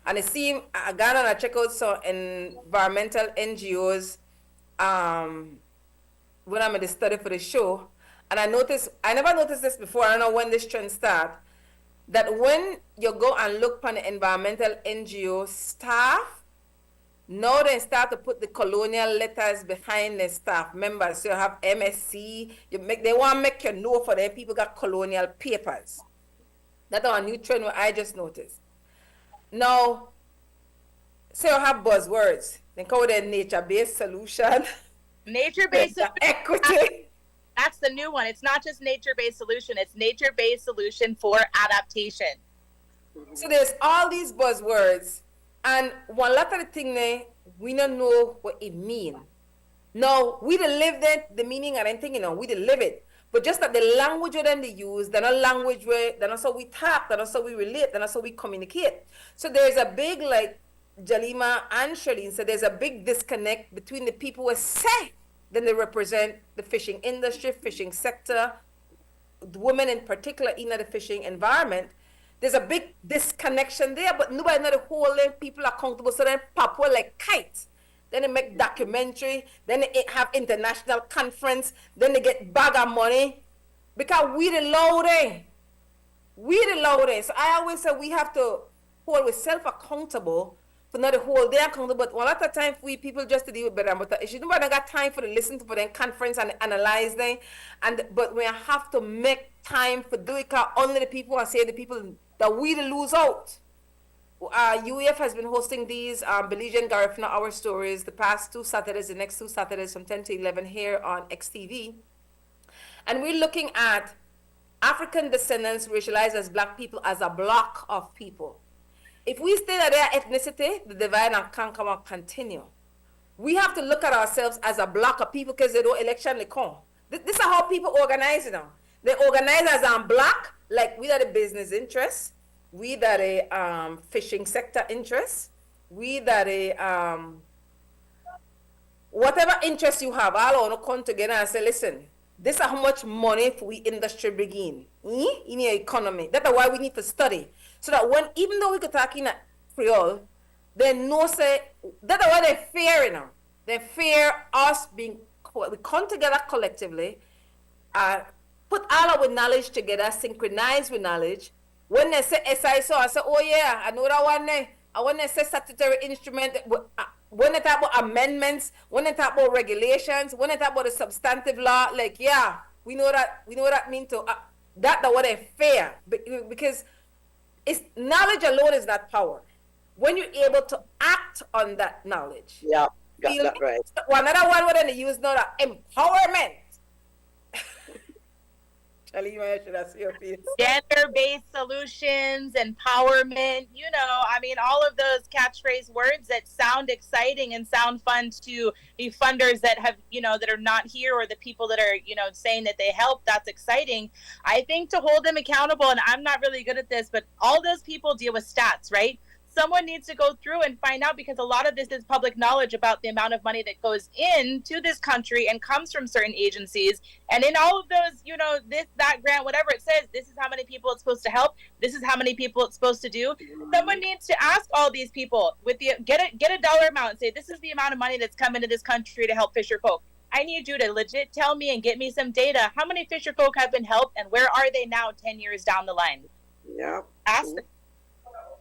And it seems, I got on a check out some environmental NGOs when I'm at the study for the show. And I never noticed this before, I don't know when this trend started, that when you go and look on the environmental NGO staff, now they start to put the colonial letters behind the staff members. So you have MSc, they want to make you know for them people got colonial papers. That's a new trend what I just noticed. Now, so you have buzzwords. They call it nature-based solution. Nature-based The equity. That's the new one. It's not just nature-based solution. It's nature-based solution for adaptation. So there's all these buzzwords, and one lot of the thing there, we don't know what it mean. Now, we don't live the meaning and anything, we don't live it. But just that the language that they use, they're not language where, they're not so we talk, they're not so we relate, they're not so we communicate. So there's a big, like Jalima and Sherlene said, there's a big disconnect between the people who say that they represent the fishing industry, fishing sector, the women in particular in the fishing environment. There's a big disconnection there, but nobody know the whole people accountable. So then Papua like kites. Then they make documentary, then they have international conference, then they get bag of money. Because we the loading. We the loading. So I always say we have to hold with self-accountable for not the whole day accountable. But one lot of time we people just to deal with better. But issues nobody got time for the listen to for them conference and analyze them. But we have to make time for do it because only the people and say the people that we the lose out. UEF has been hosting these Belizean Garifuna Our Stories the past 2 Saturdays, the next 2 Saturdays from 10 to 11 here on XTV. And we're looking at African descendants racialized as black people as a block of people. If we stay at their ethnicity, the divide and conquer will continue. We have to look at ourselves as a block of people because they don't election they come. This is how people organize now. They organize as black, like we are the business interests. We that a fishing sector interest, we that a whatever interest you have, all want to come together and say, listen, this is how much money for we industry begin in the economy. That's why we need to study. So that when, even though we could talk in Creole, they know say, that's why they fear now. They fear us being, we come together collectively, put all our knowledge together, synchronize with knowledge. When they say SISO, I say, oh yeah, I know that one there. And when they say statutory instrument, when they talk about amendments, when they talk about regulations, when they talk about the substantive law, like, yeah, we know that mean to, that's what they fear. Because it's knowledge alone is not power. When you're able to act on that knowledge. Yeah, got that right. Another one what they use now, that empowerment. Jalima, should I see your face? Gender-based solutions, empowerment, I mean, all of those catchphrase words that sound exciting and sound fun to the funders that have, that are not here, or the people that are, saying that they help, that's exciting. I think to hold them accountable, and I'm not really good at this, but all those people deal with stats, right? Someone needs to go through and find out, because a lot of this is public knowledge about the amount of money that goes into this country and comes from certain agencies. And in all of those, that grant, whatever it says, this is how many people it's supposed to help. This is how many people it's supposed to do. Someone needs to ask all these people with get a dollar amount and say, this is the amount of money that's come into this country to help fisher folk. I need you to legit tell me and get me some data. How many fisher folk have been helped, and where are they now 10 years down the line? Yeah. Ask them.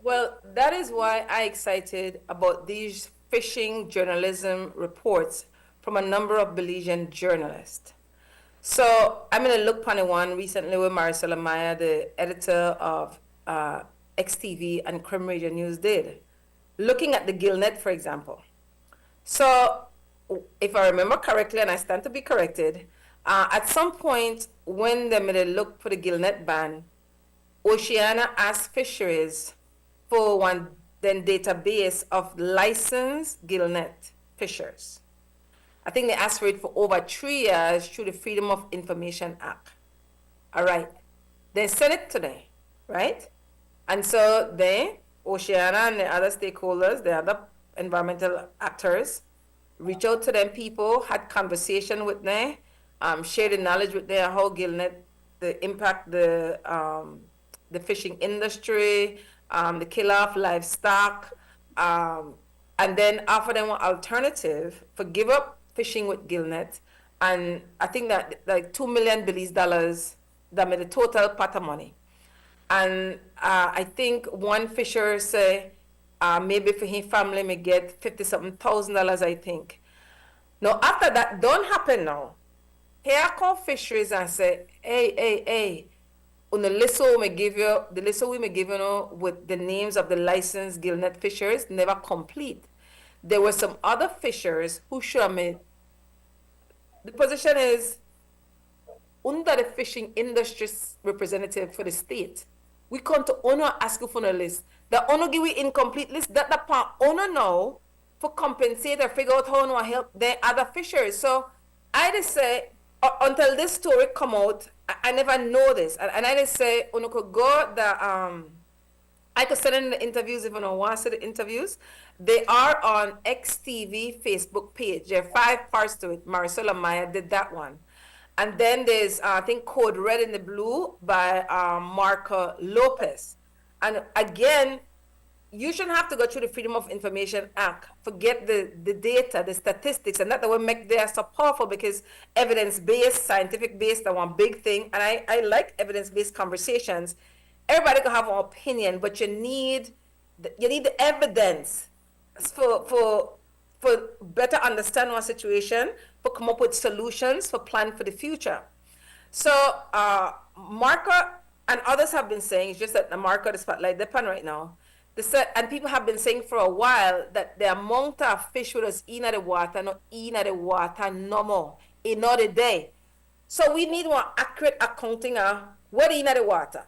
Well, that is why I'm excited about these fishing journalism reports from a number of Belizean journalists. So I'm going to look upon one recently with Maricela Maya, the editor of XTV and Creme Radio News did, looking at the gillnet, for example. So if I remember correctly, and I stand to be corrected, at some point when they made a look for the gillnet ban, Oceana asked fisheries for one then database of licensed gillnet fishers. I think they asked for it for over 3 years through the Freedom of Information Act. All right. They sent it today, right? And so they, Oceana and the other stakeholders, the other environmental actors, reach out to them people, had conversation with them, share the knowledge with them, how gillnet, the impact the fishing industry, the kill off livestock, and then offer them an alternative for give up fishing with gillnet. And I think that like $2 million Belize dollars, that made a total pot of money. And I think one fisher say maybe for his family may get $50,000, I think. Now after that don't happen now, here come fisheries and say, hey, on the list we may give you with the names of the licensed gillnet fishers never complete. There were some other fishers who should have made the position is under the fishing industry representative for the state. We come to honor ask you for a list. The honor give we incomplete list that the part honor now for compensate or figure out how to help the other fishers. So I just say until this story come out, I never know this. And I just say you could go the I could send in the interviews if you don't want to see the interviews. They are on XTV Facebook page. There are 5 parts to it. Marisol Maya did that one. And then there's, I think, Code Red in the Blue by Marco Lopez. And again, you shouldn't have to go through the Freedom of Information Act. Forget the data, the statistics, and that will make them so powerful because evidence-based, scientific-based are one big thing. And I like evidence-based conversations. Everybody can have an opinion, but you need the evidence for better understand one situation, for come up with solutions, for plan for the future. So Marco and others have been saying, it's just that the Marco, the spotlight depend right now. They said, and people have been saying for a while that the amount of fish with us in the water, not in the water no more, in another day. So we need one accurate accounting of what in the water.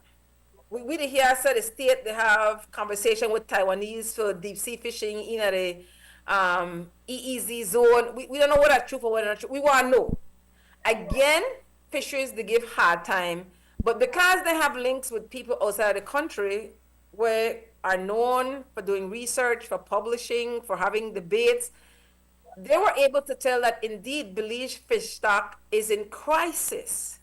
We hear said the state they have conversation with Taiwanese for deep sea fishing in the EEZ zone. We don't know what that's true for what not true. We want to know. Again, fisheries they give hard time, but because they have links with people outside the country where are known for doing research, for publishing, for having debates, they were able to tell that indeed Belize fish stock is in crisis.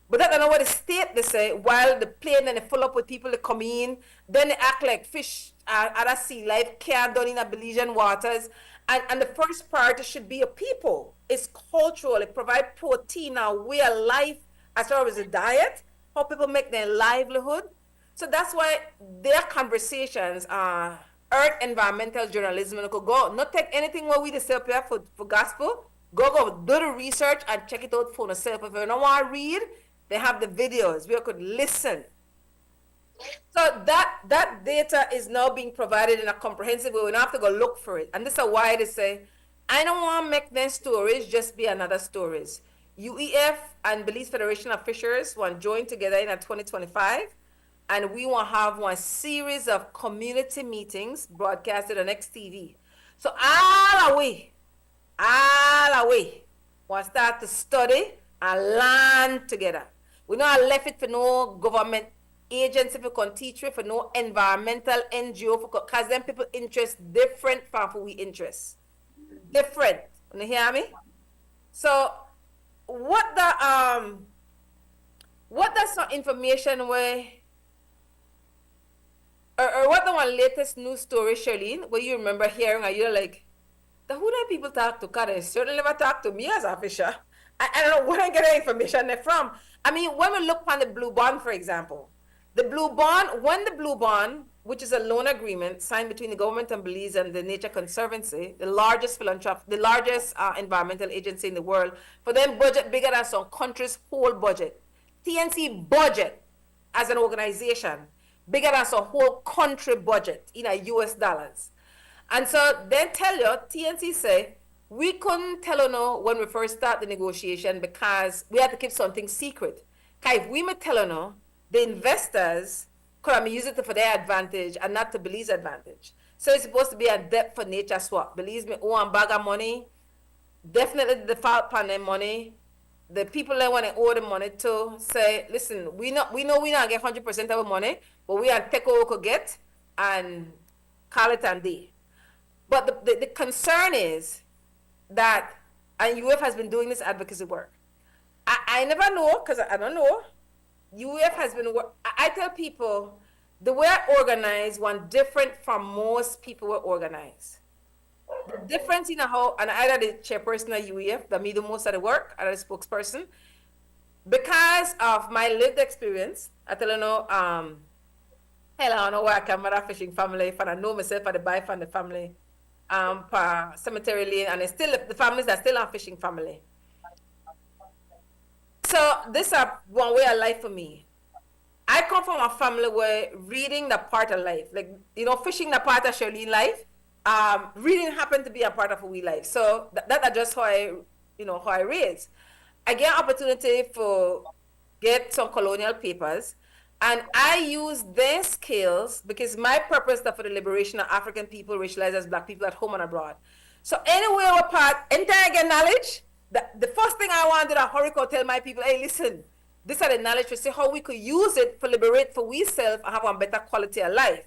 But I don't know what the state they say, while the plane and they full up with people that come in, then they act like fish other sea life can't done in the Belizean waters. And the first priority should be a people. It's cultural, it provides protein, a way of life as far as a diet, how people make their livelihood. So that's why their conversations are earth environmental journalism and could go, not take anything what we just say up here for gospel, go do the research and check it out for yourself. If you don't want to read, they have the videos. We could listen. So that data is now being provided in a comprehensive way. We don't have to go look for it. And this is why they say, I don't want to make their stories just be another stories. UEF and Belize Federation of Fishers want to join together in 2025. And we want to have one series of community meetings broadcasted on XTV. So all the way, want to start to study and learn together. We not left it for no government agency for can teach it, for no environmental NGO, because then people interest different from who we interest. Different. You hear me? So what that's some information where or what the one latest news story, Sherlene, where you remember hearing and you're like, who do people talk to? Because they certainly never talk to me as a fisher. I don't know where I get the information they're from. I mean, when we look on the Blue Bond, for example, the Blue Bond, which is a loan agreement signed between the government and Belize and the Nature Conservancy, the largest environmental agency in the world, for them budget bigger than some countries' whole budget. TNC budget as an organization, bigger than some whole country budget in US dollars. And so then tell you, TNC say, we couldn't tell you no when we first start the negotiation because we had to keep something secret. Because if we may tell you no, the investors could have used it for their advantage and not to Belize advantage. So it's supposed to be a debt for nature swap. Belize me owe a bag of money, definitely the default upon their money. The people that want to owe the money to say, listen, we know we not get 100% of our money, but we are take what we could get and call it and day. But the concern is that, and UF has been doing this advocacy work. I never know, because I don't know. UF has been, I tell people, the way I organize one different from most people were organized. The difference in how, and either the chairperson of UEF, that me do most of the work, or the spokesperson, because of my lived experience, I tell you know, hell, I don't know why I come from a fishing family, if I know myself, I buy from the family, per cemetery lane, and it's still the families that still are fishing family. So this is one way of life for me. I come from a family where reading the part of life, like, you know, fishing the part of Sherlene life, reading happened to be a part of we life. So that's just how I how I raise. I get an opportunity for get some colonial papers, and I use their skills because my purpose is for the liberation of African people, racialized as black people at home and abroad. So anywhere we're part, anytime I get knowledge, the first thing I want to do is hurry tell my people, hey, listen, this is the knowledge to see how we could use it for liberate for we self and have a better quality of life.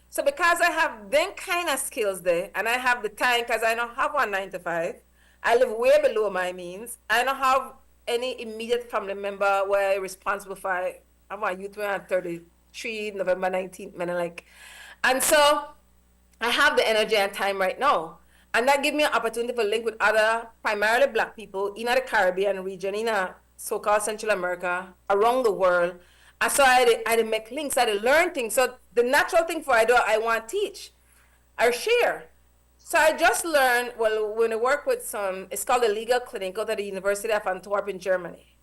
So because I have them kind of skills there, and I have the time, because I don't have one 9 to 5, I live way below my means. I don't have any immediate family member where I'm responsible for. I'm a youth when I'm 33, November 19th, and so I have the energy and time right now. And that gives me an opportunity to link with other, primarily black people in the Caribbean region, in so-called Central America, around the world. And so I had to make links, I had to learn things. So the natural thing for I want to teach or share. So I just learned, when I work with it's called a legal clinic out at the University of Antwerp in Germany.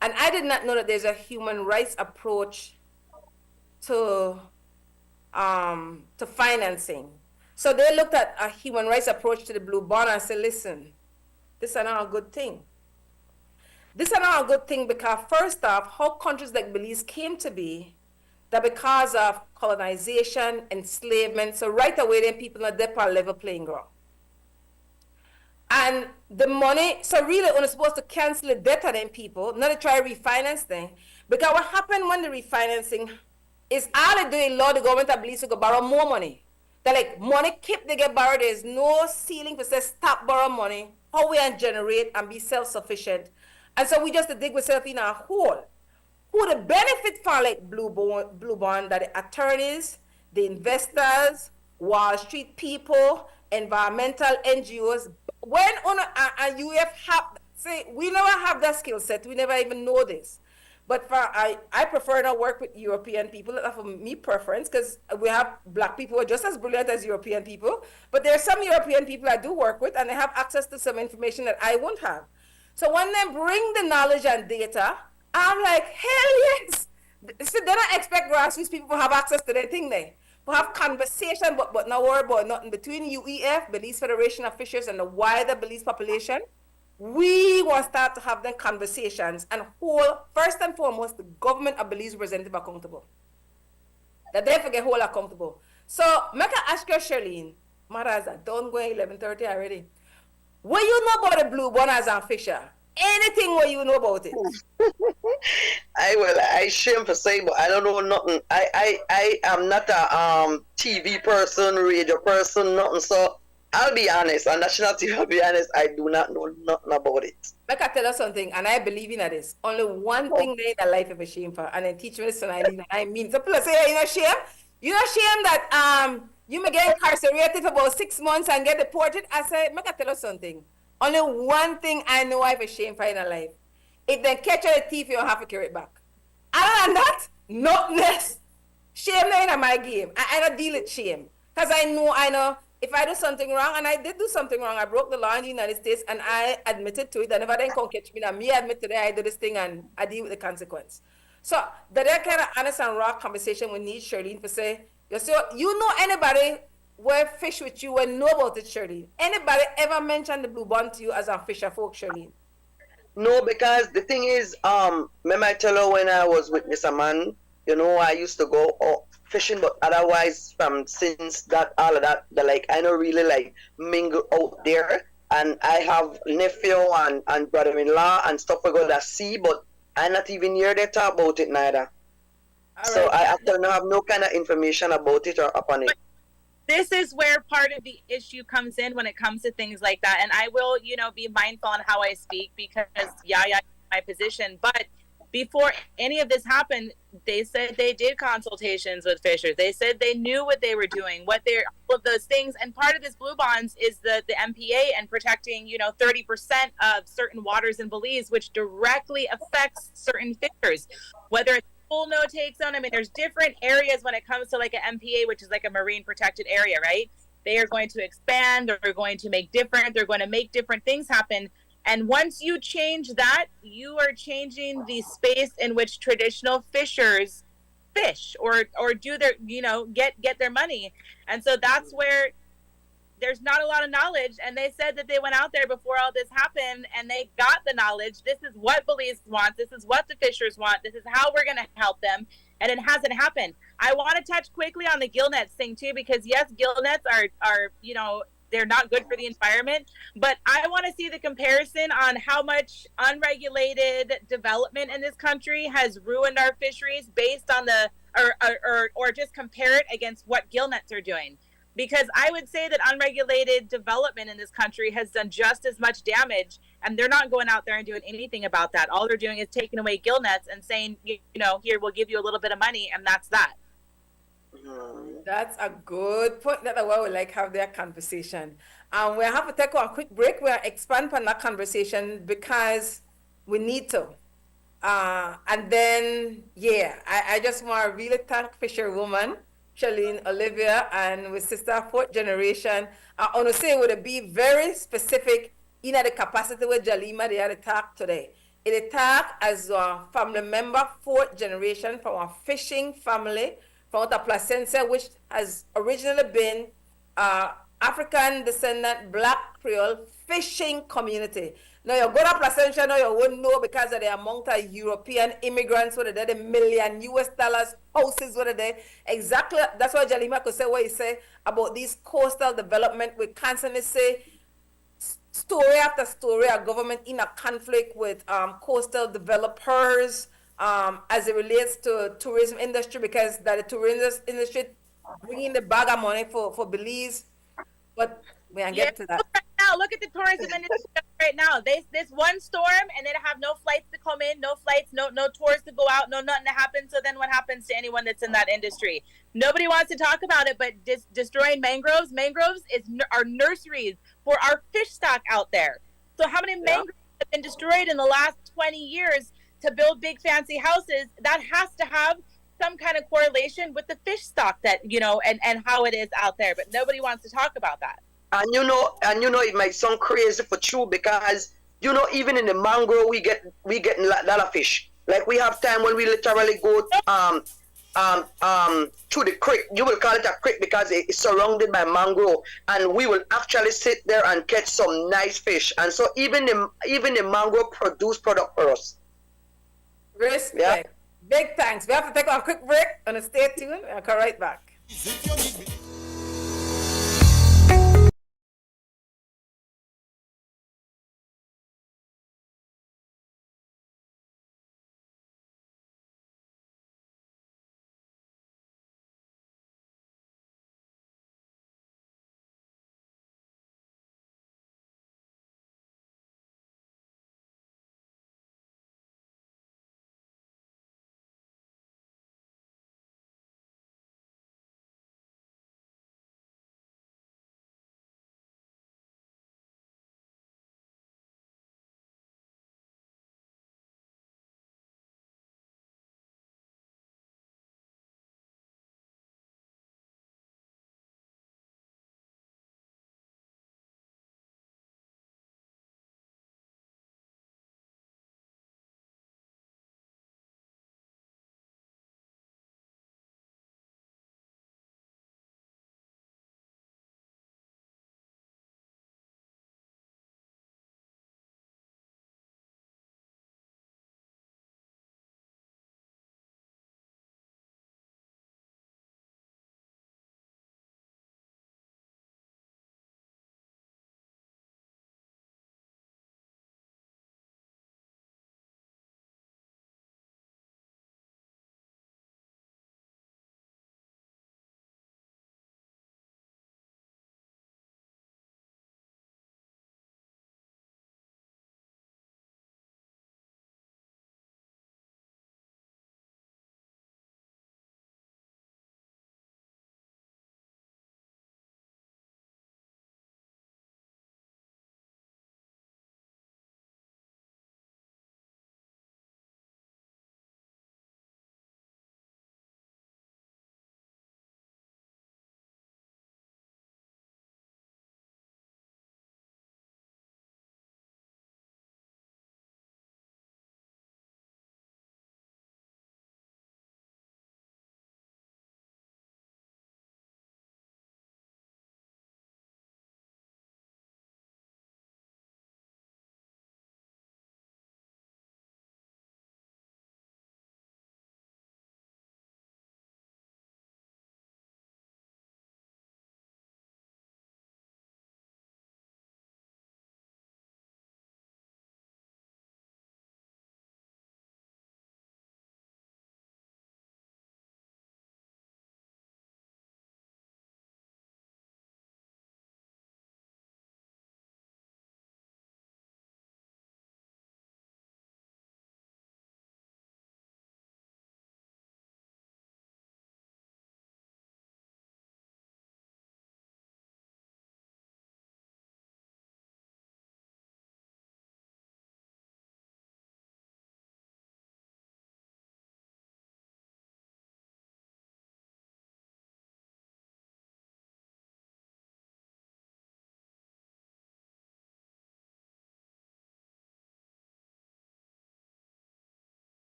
And I did not know that there's a human rights approach to financing. So they looked at a human rights approach to the Blue Bond and said, listen, this is not a good thing. This is not a good thing because, first off, how countries like Belize came to be, that because of colonization, enslavement, so right away then people are there on level playing ground. And the money, so really we're supposed to cancel the debt of them people, not to try to refinance them. Because what happened when the refinancing is all they do is law the government of Belize to go borrow more money. They're like, money keep they get borrowed, there's no ceiling to say stop borrow money, how we can generate and be self-sufficient. And so we just dig ourselves in a hole. Who the benefit for like Blue Bond, that the attorneys, the investors, Wall Street people, environmental NGOs, when and you have say we never have that skill set, we never even know this. But I prefer to work with European people. That's for me preference, because we have black people who are just as brilliant as European people. But there are some European people I do work with, and they have access to some information that I won't have. So when they bring the knowledge and data, I'm like, hell yes. So they don't expect grassroots people to have access to their thing there. We have conversation, but not worry about nothing between UEF, Belize Federation of Fishers, and the wider Belize population. We want to start to have them conversations and hold, first and foremost, the government of Belize representative accountable. That they forget hold accountable. So, make I ask you, Sherlene, Maraza, don't go 11:30 already. What you know about the blue boners and fisher? Anything what you know about it? I shame to say, but I don't know nothing. I am not a TV person, radio person, nothing. So I'll be honest, and National TV, I'll be honest, I do not know nothing about it. Like I tell you something, and I believe in this. Only one thing they that life of a shame for, and then teach me this, and I mean, so people say, you know, shame. You know, shame that you may get incarcerated for about 6 months and get deported. I say, make I tell you something. Only one thing I know I have a shame for in life. If they catch you the thief, you don't have to carry it back. Other than that, nothing else. Shame not in my game. I don't deal with shame. Because I know, if I do something wrong, and I did do something wrong, I broke the law in the United States, and I admitted to it, and if I didn't come catch me, now me admit today I did this thing, and I deal with the consequence. So, that kind of honest and raw conversation we need, Sherlene, to say, you know anybody where fish with you and know about it, Sherlene? Anybody ever mentioned the blue bond to you as a fisher folk, Sherlene? No, because the thing is, remember I tell her when I was with Mr. Man, you know, I used to go fishing, but otherwise since that, all of that, like, I don't really like mingle out there. And I have nephew and brother-in-law and stuff we go to see, but I not even hear they talk about it neither. All so right. I don't have no kind of information about it or upon it. This is where part of the issue comes in when it comes to things like that. And I will, be mindful on how I speak because YaYa is my position. But before any of this happened, they said they did consultations with fishers. They said they knew what they were doing, all of those things. And part of this blue bonds is the MPA and protecting, 30% of certain waters in Belize, which directly affects certain fishers, whether it's full no-take zone. I mean, there's different areas when it comes to like an MPA, which is like a marine protected area, right? They are going to expand, they're going to make different things happen. And once you change that, you are changing the space in which traditional fishers fish or do their, get their money. And so that's where there's not a lot of knowledge, and they said that they went out there before all this happened and they got the knowledge. This is what Belize wants. This is what the fishers want. This is how we're going to help them, and it hasn't happened. I want to touch quickly on the gill nets thing too, because yes, gill nets are they're not good for the environment, but I want to see the comparison on how much unregulated development in this country has ruined our fisheries based on the or just compare it against what gill nets are doing. Because I would say that unregulated development in this country has done just as much damage, and they're not going out there and doing anything about that. All they're doing is taking away gill nets and saying, here, we'll give you a little bit of money, and that's that. That's a good point. That's why we like have their conversation. We have to take a quick break. We'll expand on that conversation because we need to. And then, I just want to really thank Fisherwoman, Sherlene, Olivia, and with sister fourth generation. I want to say would be very specific in the capacity with Jalima they had attack today. It attack as a family member, fourth generation from a fishing family from the Placentia, which has originally been African descendant Black Creole fishing community. Now you go to Placentia, now you won't know because of the amount of European immigrants who are there, the million US dollars houses were there. Exactly, that's why Jalima could say what he say about these coastal development. We constantly say story after story, our government in a conflict with coastal developers as it relates to tourism industry, because that the tourism industry bringing the bag of money for Belize. But we can get to that. Right now, look at the tourism industry right now. This one storm, and they have no flights to come in, no flights, no tours to go out, no nothing to happen. So then what happens to anyone that's in that industry? Nobody wants to talk about it, but destroying mangroves. Mangroves are nurseries for our fish stock out there. So how many mangroves have been destroyed in the last 20 years to build big fancy houses? That has to have some kind of correlation with the fish stock that and how it is out there, but nobody wants to talk about that. And it might sound crazy for true, because even in the mangrove we get a lot of fish. Like we have time when we literally go to the creek. You will call it a creek because it's surrounded by mangrove, and we will actually sit there and catch some nice fish. And so even the mangrove produce product for us. Respect. Yeah. Big thanks. We have to take a quick break and stay tuned. I'll come right back. If you need me.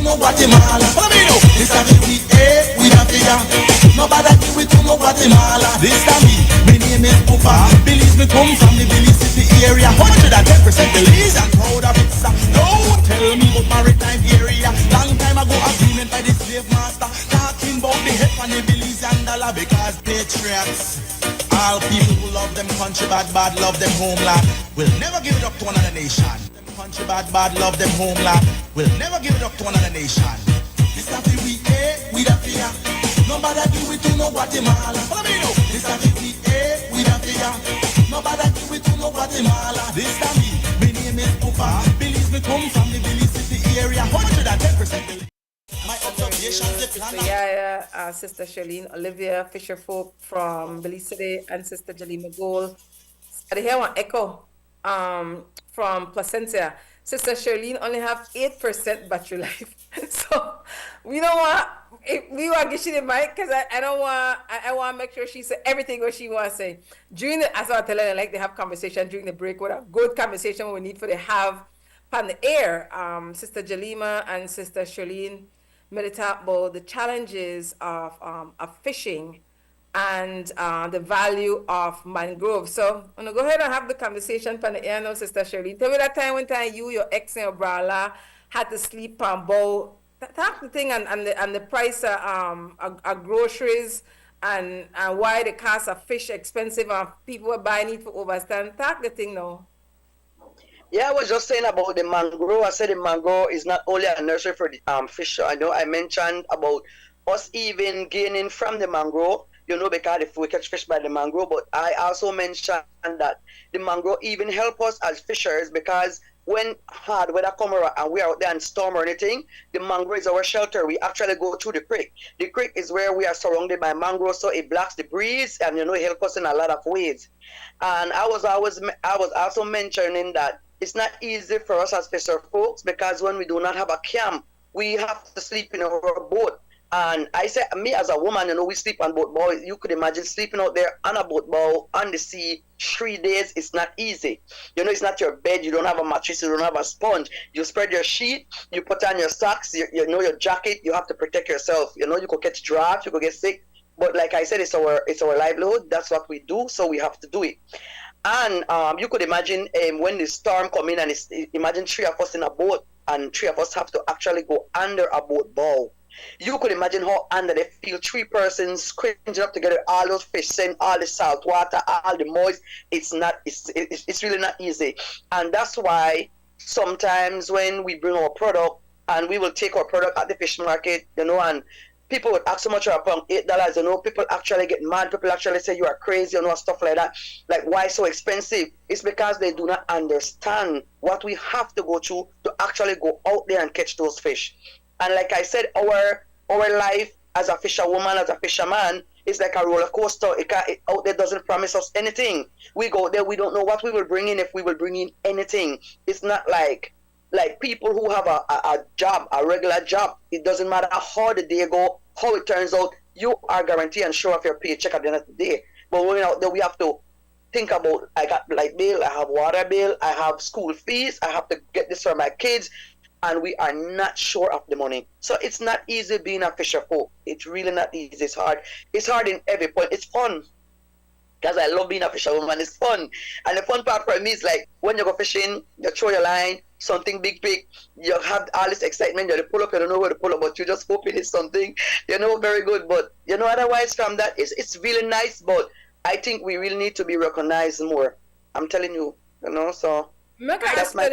no Guatemala. Follow me now. This a we with a fear. Nobody give it to no Guatemala. This a me name is Pupa. Believe me, come from the Billy City area. 110% Belize and proud of it. Don't tell me about maritime area. Long time ago, agreement by the slave master. Talking about the head on the Belize and dollar because patriots. All people who love them country bad, love them homeland. Will never give it up to another nation. Them country bad, love them homeland. Will never give it up to another nation. This a we with a fear. Nobody do it to no Guatemala. Follow me now. This a we with a fear. Nobody do it to no Guatemala. This a me name is Pupa. Believe me, come from the Billy City area. 110%. My observations, the plan. Sister YaYa, Sister Sherlene, Olivia, Fisher Folk from Belize City, and Sister Jalima Gold. I hear one echo from Placentia. Sister Sherlene only have 8% battery life. So we don't want, we want to get you the mic because I want to make sure she says everything what she wants to say. During the, as I was telling her, like they have conversation during the break, what a good conversation we need for they have on the air. Sister Jalima and Sister Sherlene meditate about the challenges of fishing and the value of mangrove. So I'm gonna go ahead and have the conversation from the air now, Sister Sherlene. Tell me that time when you, your ex and your brother had to sleep on bow. Talk the thing and the price of groceries and why the cost of fish expensive and people were buying it for overstand. Talk the thing now. Yeah, I was just saying about the mangrove. I said the mangrove is not only a nursery for the fish. I know I mentioned about us even gaining from the mangrove, because if we catch fish by the mangrove, but I also mentioned that the mangrove even help us as fishers because when hard weather come around and we are out there and storm or anything, the mangrove is our shelter. We actually go through the creek. The creek is where we are surrounded by mangrove, so it blocks the breeze and it helps us in a lot of ways. And I was also mentioning that it's not easy for us as fisher folks because when we do not have a camp, we have to sleep in our boat. And I said, me as a woman, we sleep on boat bow. You could imagine sleeping out there on a boat bow on the sea 3 days. It's not easy. It's not your bed. You don't have a mattress. You don't have a sponge. You spread your sheet. You put on your socks. Your jacket. You have to protect yourself. You could catch draft. You could get sick. But like I said, it's our livelihood. That's what we do. So we have to do it. And you could imagine when the storm come in and imagine 3 of us in a boat and 3 of us have to actually go under a boat bow. You could imagine how under they feel 3 persons squinching up together, all those fish, send all the salt water, all the moist. It's really not easy. And that's why sometimes when we bring our product and we will take our product at the fish market, and people would ask so much for a pound, $8, people actually get mad. People actually say you are crazy, stuff like that. Like, why so expensive? It's because they do not understand what we have to go through to actually go out there and catch those fish. And like I said, our life as a fisherwoman, as a fisherman, is like a roller coaster. It out there doesn't promise us anything. We go there, we don't know what we will bring in, if we will bring in anything. It's not like people who have a job, a regular job. It doesn't matter how the day go, how it turns out, you are guaranteed and sure of your paycheck at the end of the day. But when we're out there, we have to think about, I got light bill, I have water bill, I have school fees, I have to get this for my kids, and we are not sure of the money. So it's not easy being a fisher folk. It's really not easy. It's hard. It's hard in every point. It's fun. Because I love being a fisherwoman. It's fun. And the fun part for me is like when you go fishing, you throw your line, something big, you have all this excitement, you pull up, you don't know where to pull up, but you just hoping it's something, very good. But, otherwise from that, it's really nice, but I think we really need to be recognized more. I'm telling you, so. That's my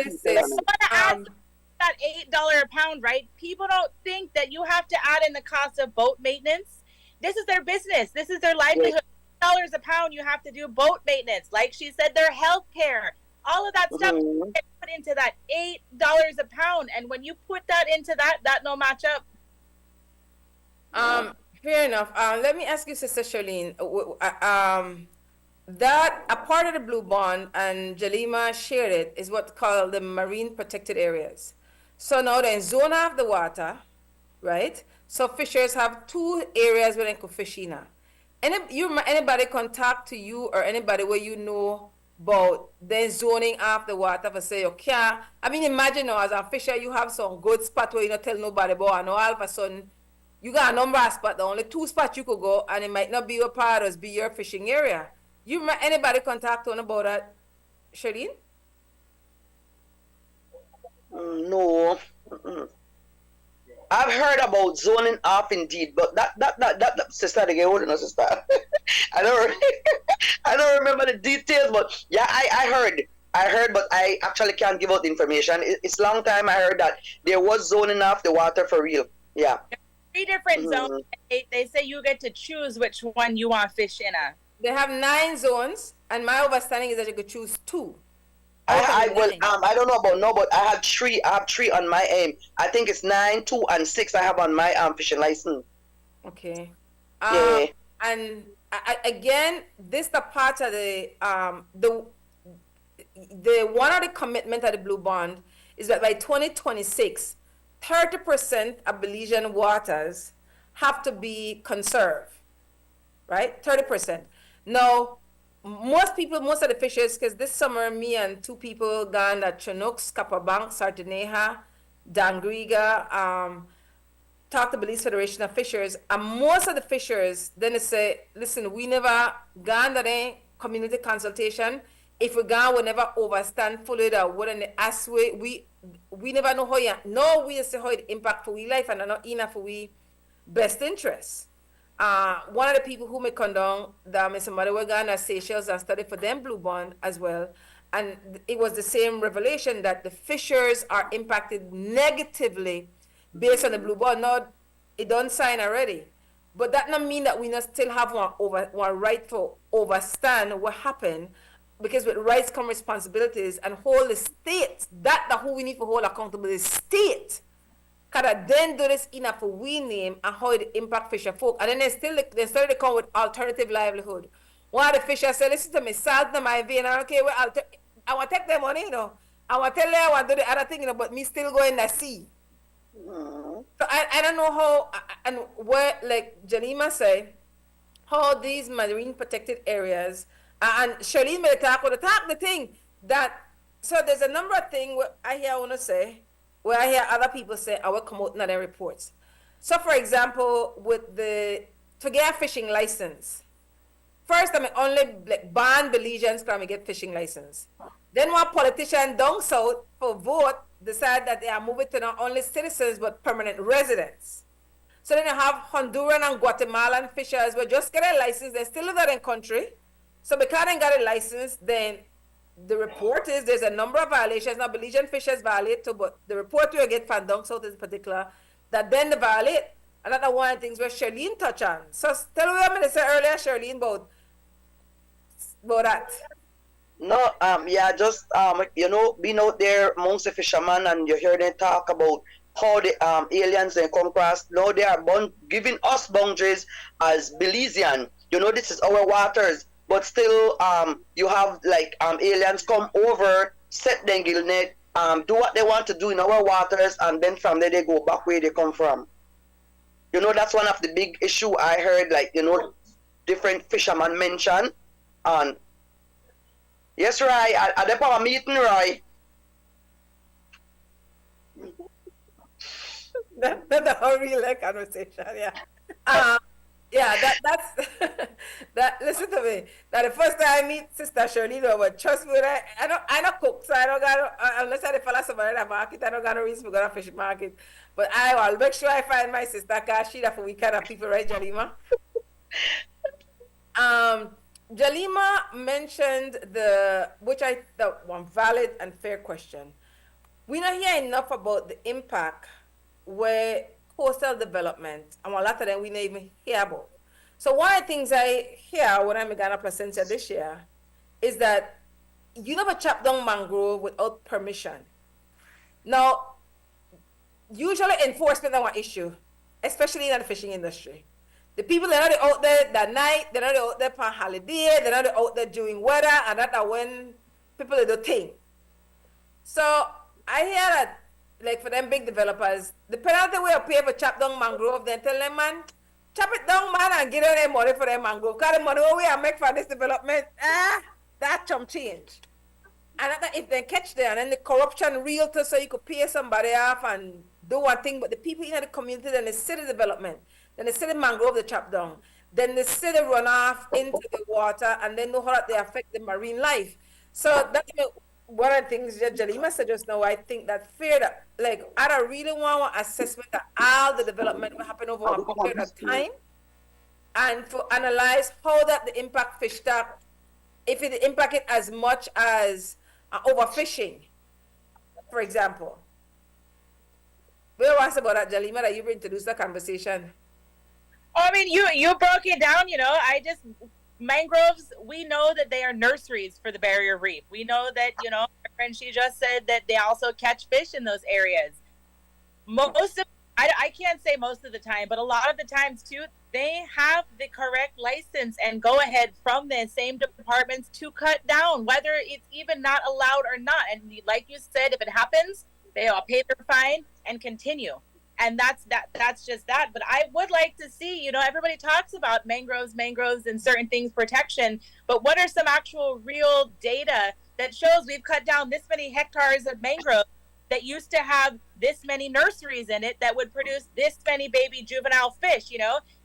that $8 a pound, right? People don't think that you have to add in the cost of boat maintenance. This is their business. This is their livelihood. $8 a pound, you have to do boat maintenance. Like she said, their health care, all of that stuff put into that $8 a pound. And when you put that into that don't match up. Fair enough. Let me ask you, Sister Sherlene, that a part of the Blue Bond, and Jalima shared it, is what's called the Marine Protected Areas. So now they're in zone of the water, right? So fishers have 2 areas where they could fish in. Anybody contact to you or anybody where but then zoning off the water for say you can't. I mean, imagine now as a fisher, you have some good spot where you not tell nobody about, and all of a sudden you got a number of spots. The only 2 spots you could go, and it might not be your part, or be your fishing area. You might anybody contact on about that, Sherlene? No. Mm-mm. I've heard about zoning off indeed, but that sister again, hold on, sister. I don't I don't remember the details, but yeah, I heard, but I actually can't give out the information. It's long time I heard that there was zoning off the water for real. Yeah. 3 different zones. They say you get to choose which one you want to fish in. They have 9 zones, and my understanding is that you could choose 2. I don't know about no, but I have 3. I have 3 on my aim. I think it's 9, 2, and 6. I have on my fishing license. Okay. Yeah. And again, this the part of the one of the commitment of the Blue Bond is that by 2026, 30% of Belizean waters have to be conserved, right? 30%. Now, most of the fishers, because this summer, me and 2 people gone at Chinooks, Kapabank, Sardineja, Dangriga, talked to Belize Federation of Fishers, and most of the fishers then they say, listen, we never gone that community consultation. If we gone, we never overstand fully that what in the ass way, we never know how you no we say how it impact for we life and not enough for we best interest. One of the people who may come down, that somebody were gone at Seychelles and study for them Blue Bond as well. And it was the same revelation that the fishers are impacted negatively based on the Blue Bond. Now, it don't sign already. But that not mean that we not still have one right for overstand what happened, because with rights come responsibilities, and hold the state, that who we need to hold accountable, the state. Because then do this enough for we name and how it impact fisher folk. And then they started to come with alternative livelihood. One of the fishers said, listen to me, salt in my vein, I don't care where I want to take their money, you know. I want to tell them I want to do the other thing, you know, but me still go in the sea. So I don't know how, and where, like Jalima said, how these marine protected areas, and Sherlene made the thing that, so there's a number of things where I want to say, where I hear other people say, I will come out in their reports. So for example, with to get a fishing license, first, I mean, only like ban Belizeans can get fishing license. Then one politician down south for vote decide that they are moving to not only citizens but permanent residents. So then you have Honduran and Guatemalan fishers who just get a license, they still live in the country. So because they got a license, then the report is there's a number of violations. Now Belizean fishers violate too, but the report you get from down south in particular, that then they violate. Another one of the things where Sherlene touched on. So tell me what I said earlier, Sherlene, about that. No, yeah, just being out there amongst the fishermen, and you hear them talk about how the aliens they come across. Now they are giving us boundaries as Belizean. This is our waters, but still, you have like aliens come over, set their gill net, do what they want to do in our waters, and then from there they go back where they come from. That's one of the big issue I heard. Like different fishermen mention, and yes, Roy, at the power meeting, Roy. That's a whole real conversation, yeah. Yeah, that's that. Listen to me. That the first time I meet Sister Sherlene, but trust me, I don't cook, so I don't got unless I follow somebody in the market, I don't got no reason to go to fish market. But I will make sure I find my sister, cause she that for we kind of people, right, Jalima? Jalima mentioned which I thought one valid and fair question. We don't hear enough about the impact where coastal development, and a lot of them we don't even hear about. So one of the things I hear when I'm in Ghana Placencia this year is that you never chop down mangrove without permission. Now, usually enforcement is one issue, especially in the fishing industry. The people that are out there that night, they're not out there for holiday, they're not out there during weather, and that's when people do thing. So I hear that, like for them big developers, the penalty we pay for chop down mangrove, then tell them, man, chop it down, man, and give them money for them mangrove. Because the money we are make for this development, that chum change. And that if they catch there, and then the corruption realtor, so you could pay somebody off and do one thing, but the people in the community, then the city development, then the city mangrove they chop down, then the city run off into the water, and then know how that they affect the marine life. So that's one of the things that Jalima said just now. I think that fear that, like, I don't really want an assessment that all the development will happen over a period of time, and to analyze how that the impact fish stock, if it impacted as much as overfishing, for example. What was about that, Jalima, that you introduced the conversation? I mean, you broke it down. Mangroves, we know that they are nurseries for the barrier reef. We know that, and she just said that they also catch fish in those areas. I can't say most of the time, but a lot of the times too, they have the correct license and go ahead from the same departments to cut down, whether it's even not allowed or not. And like you said, if it happens, they all pay their fine and continue. And that's just that. But I would like to see, everybody talks about mangroves and certain things protection, but what are some actual real data that shows we've cut down this many hectares of mangrove that used to have this many nurseries in it that would produce this many baby juvenile fish?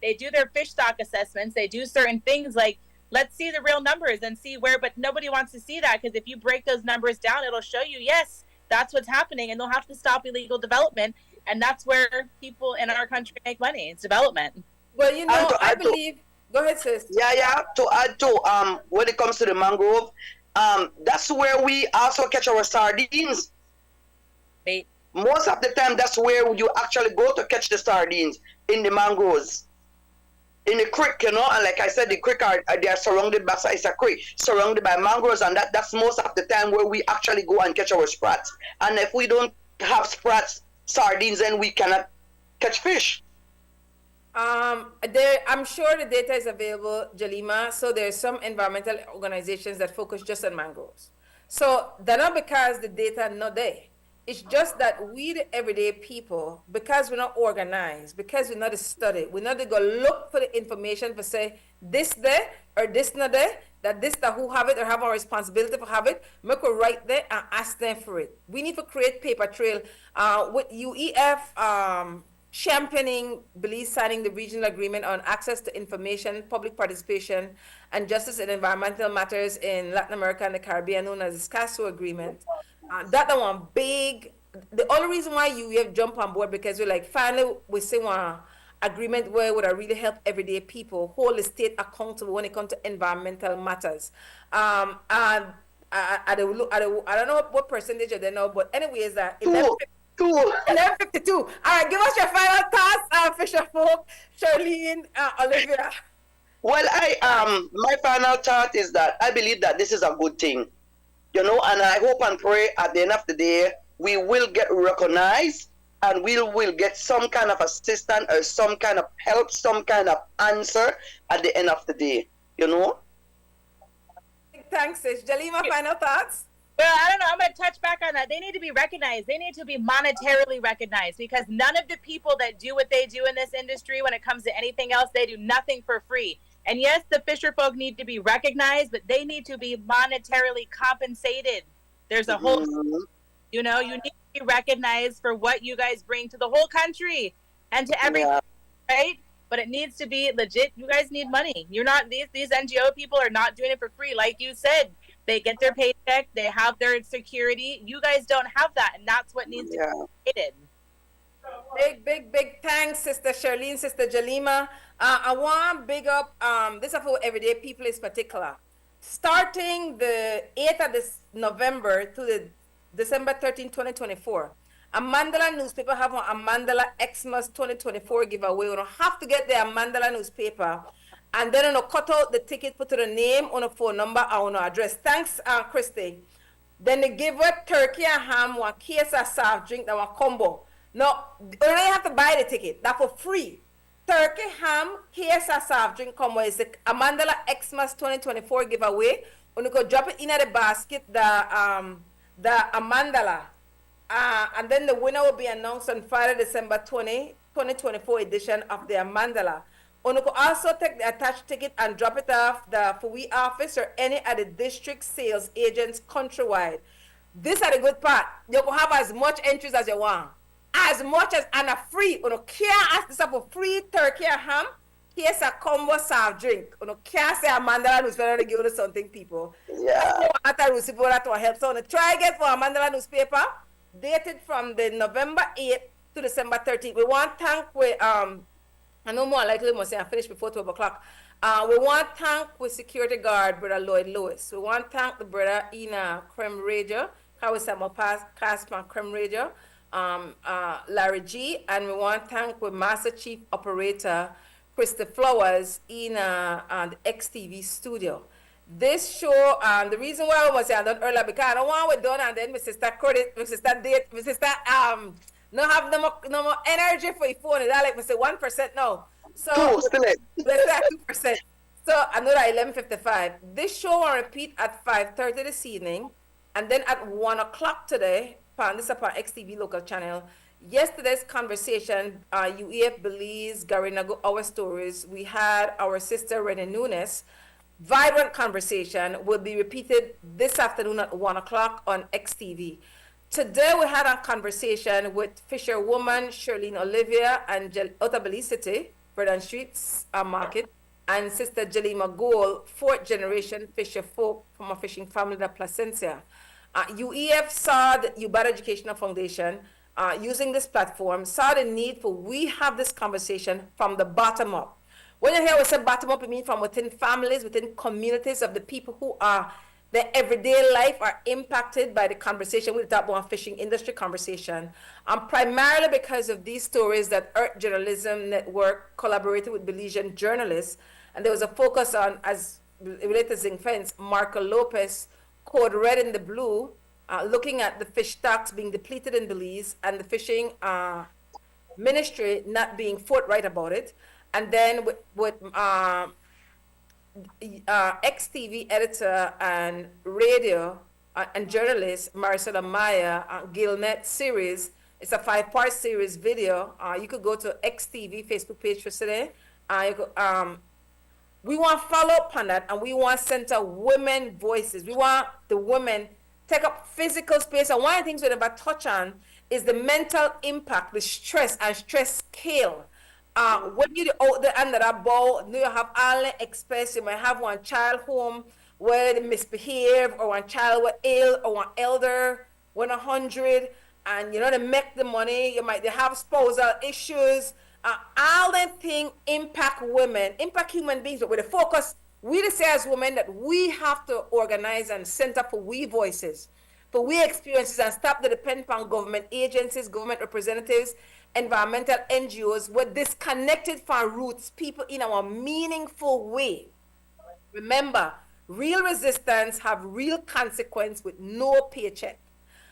They do their fish stock assessments, they do certain things, like, let's see the real numbers and see where, but nobody wants to see that, because if you break those numbers down, it'll show you, yes, that's what's happening, and they'll have to stop illegal development. And that's where people in our country make money. It's development. Well, I believe. Go ahead, sis. Yeah. To add to when it comes to the mangrove, that's where we also catch our sardines. Wait. Most of the time, that's where you actually go to catch the sardines, in the mangroves, in the creek. And like I said, the creek they are surrounded by, it's a creek surrounded by mangroves, and that's most of the time where we actually go and catch our sprats. And if we don't have sprats, sardines, and we cannot catch fish. I'm sure the data is available, Jalima. So there's some environmental organizations that focus just on mangroves. So they're not because the data are not there. It's just that we, the everyday people, because we're not organized, because we're not studied, we're not to go look for the information for say this there or this not there, that this that who have it or have a responsibility for have it, make a right there and ask them for it. We need to create paper trail with UEF championing, Belize signing the regional agreement on access to information, public participation, and justice in environmental matters in Latin America and the Caribbean, known as the SCASO agreement. That one big. The only reason why UEF jump on board, because we're like, finally we see one agreement where would really help everyday people hold the state accountable when it comes to environmental matters. And I don't know what percentage of them know, but anyways, 11:52. All right, give us your final thoughts, Fisher Folk, Sherlene, Olivia. Well, my final thought is that I believe that this is a good thing, and I hope and pray at the end of the day we will get recognized and we will get some kind of assistance or some kind of help, some kind of answer at the end of the day, Thanks, sis. Jalima, final thoughts? Well, I don't know. I'm going to touch back on that. They need to be recognized. They need to be monetarily recognized, because none of the people that do what they do in this industry, when it comes to anything else, they do nothing for free. And yes, the fisher folk need to be recognized, but they need to be monetarily compensated. There's a whole, you need to be recognized for what you guys bring to the whole country and to everyone, right? But it needs to be legit. You guys need money. You're not, these NGO people are not doing it for free. Like you said, they get their paycheck, they have their security. You guys don't have that, and that's what needs to be created. Big thanks, Sister Sherlene, Sister Jalima. I want to big up, this is for everyday people is particular. Starting the 8th of this November to the December 13, 2024, a Mandala newspaper have a Mandala Xmas 2024 giveaway. You don't have to get the Mandala newspaper, and then cut out the ticket, put the name on a phone number or on address. Thanks, Christy. Then they give her turkey and ham, one case of soft drink, that one combo. No, you don't have to buy the ticket. That's for free. Turkey, ham, case of soft drink combo is the Mandala Xmas 2024 giveaway. You go drop it in the basket, the Mandala. And then the winner will be announced on Friday, December 20, 2024 edition of the Mandala. You could also take the attached ticket and drop it off the for we office or any of the district sales agents countrywide. This is the good part. You can have as much entries as you want. As much as and a free. You can't ask this for free turkey or ham. Here's a combo soft drink. You can't say a mandala newspaper to give you something, people. Yeah. After receive that to help. So try get for a mandala newspaper dated from the November 8th to December 13th. We want thank with I know more likely must say I finish before 12 o'clock. We want thank with security guard brother Lloyd Lewis. We want thank the brother Ina Creme Radio. How we say my cast my Creme Radio. Larry G, and we want thank with Master Chief Operator Krista Flowers in the XTV studio. This show, the reason why I was saying I done earlier because I don't want we done and then my sister credit, my sister date, my sister no have no more energy for your phone. That like we say 1% now. So let's say 2%. So another 11:55. This show will repeat at 5:30 this evening, and then at 1 o'clock today. This is upon XTV local channel. Yesterday's conversation, UEF Belize, Garinago, our stories. We had our sister Rene Nunes. Vibrant conversation will be repeated this afternoon at 1 o'clock on XTV. Today we had a conversation with fisherwoman Sherlene Olivia and Outer Belize City, Verdun Streets Market, and sister Jalima Gold, fourth generation fisher folk from a fishing family in Placencia. UEF saw the Ubada Educational Foundation using this platform, saw the need for we have this conversation from the bottom up. When you hear we say bottom up, it means from within families, within communities of the people who are their everyday life are impacted by the conversation with that one fishing industry conversation. Primarily because of these stories that Earth Journalism Network collaborated with Belizean journalists, and there was a focus on, as related to zinc fence, Marco Lopez, code red and the blue, looking at the fish stocks being depleted in Belize and the fishing ministry not being forthright about it. And then with XTV editor and radio and journalist Maricela Maya Gilnet series. It's a 5-part series video. You could go to XTV Facebook page for today. We want to follow up on that, and we want to center women voices. We want the women take up physical space. And one of the things we never touch on is the mental impact, the stress and stress scale. When you're out there under that ball, you have all the expense. You might have one child home where they misbehave, or one child was ill, or one elder, 100, and you know they make the money. You might they have spousal issues. All them things impact women, impact human beings. But with the focus, we say as women that we have to organize and center for we voices, for we experiences, and stop the dependence on government agencies, government representatives, environmental NGOs. We're disconnected from roots, people in our meaningful way. Remember, real resistance have real consequence with no paycheck.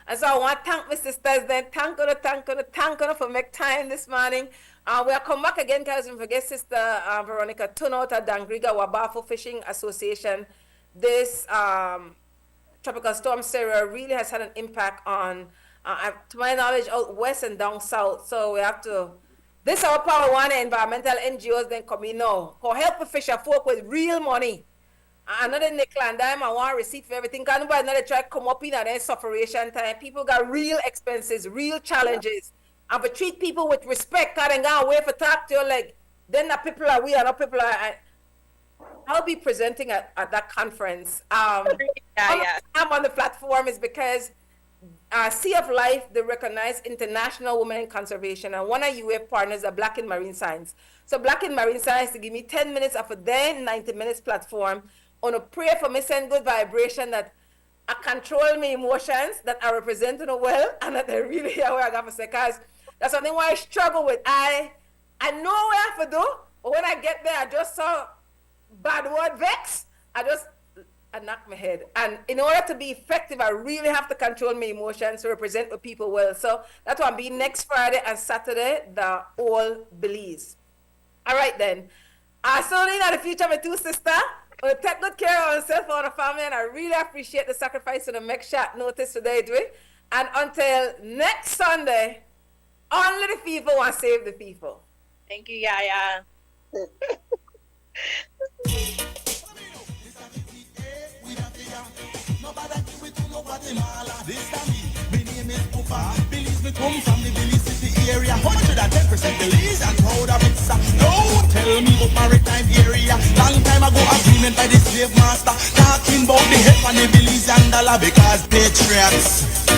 And so I want to thank my sisters then. Thank you for make time this morning. We'll come back again because we forget Sister Veronica Tunout at Dangriga Wabafo Fishing Association. This tropical storm Sarah really has had an impact on, to my knowledge, out west and down south. So we have to, this is our power one environmental NGOs then come in now. For help the fisher folk with real money. Another nickel and dime, I want a receipt for everything. Can't nobody not try to come up in at then sufferation time. People got real expenses, real challenges. And for treat people with respect, can't go away for talk to you like, then the people are we and other people are. I'll be presenting at that conference. I'm on the platform is because Sea of Life, they recognize International Women in Conservation, and one of UF partners are Black in Marine Science. So Black in Marine Science to give me 10 minutes of a day, 90 minutes platform on a prayer for me send good vibration that I control my emotions, that I represent in a well, and that they really hear where I got to say, because that's something why I struggle with. I know what I have to do, but when I get there, I just saw bad word vex. I knock my head. And in order to be effective, I really have to control my emotions to represent the people well. So that's why I'm being next Friday and Saturday, the All Belize. All right then. So in the future, my two sisters will take good care of ourselves and our family, and I really appreciate the sacrifice and the make shot notice today, do it. And until next Sunday, only the people want to save the people. Thank you, YaYa. Nobody give it to no Guatemala. This time me name is Pupa. Belize me come from the Belize City area. 110% Belize and proud of it, sir. Don't tell me about maritime area. Long time ago agreement by the slave master. Talking about the head on the Belize and dollar because patriots.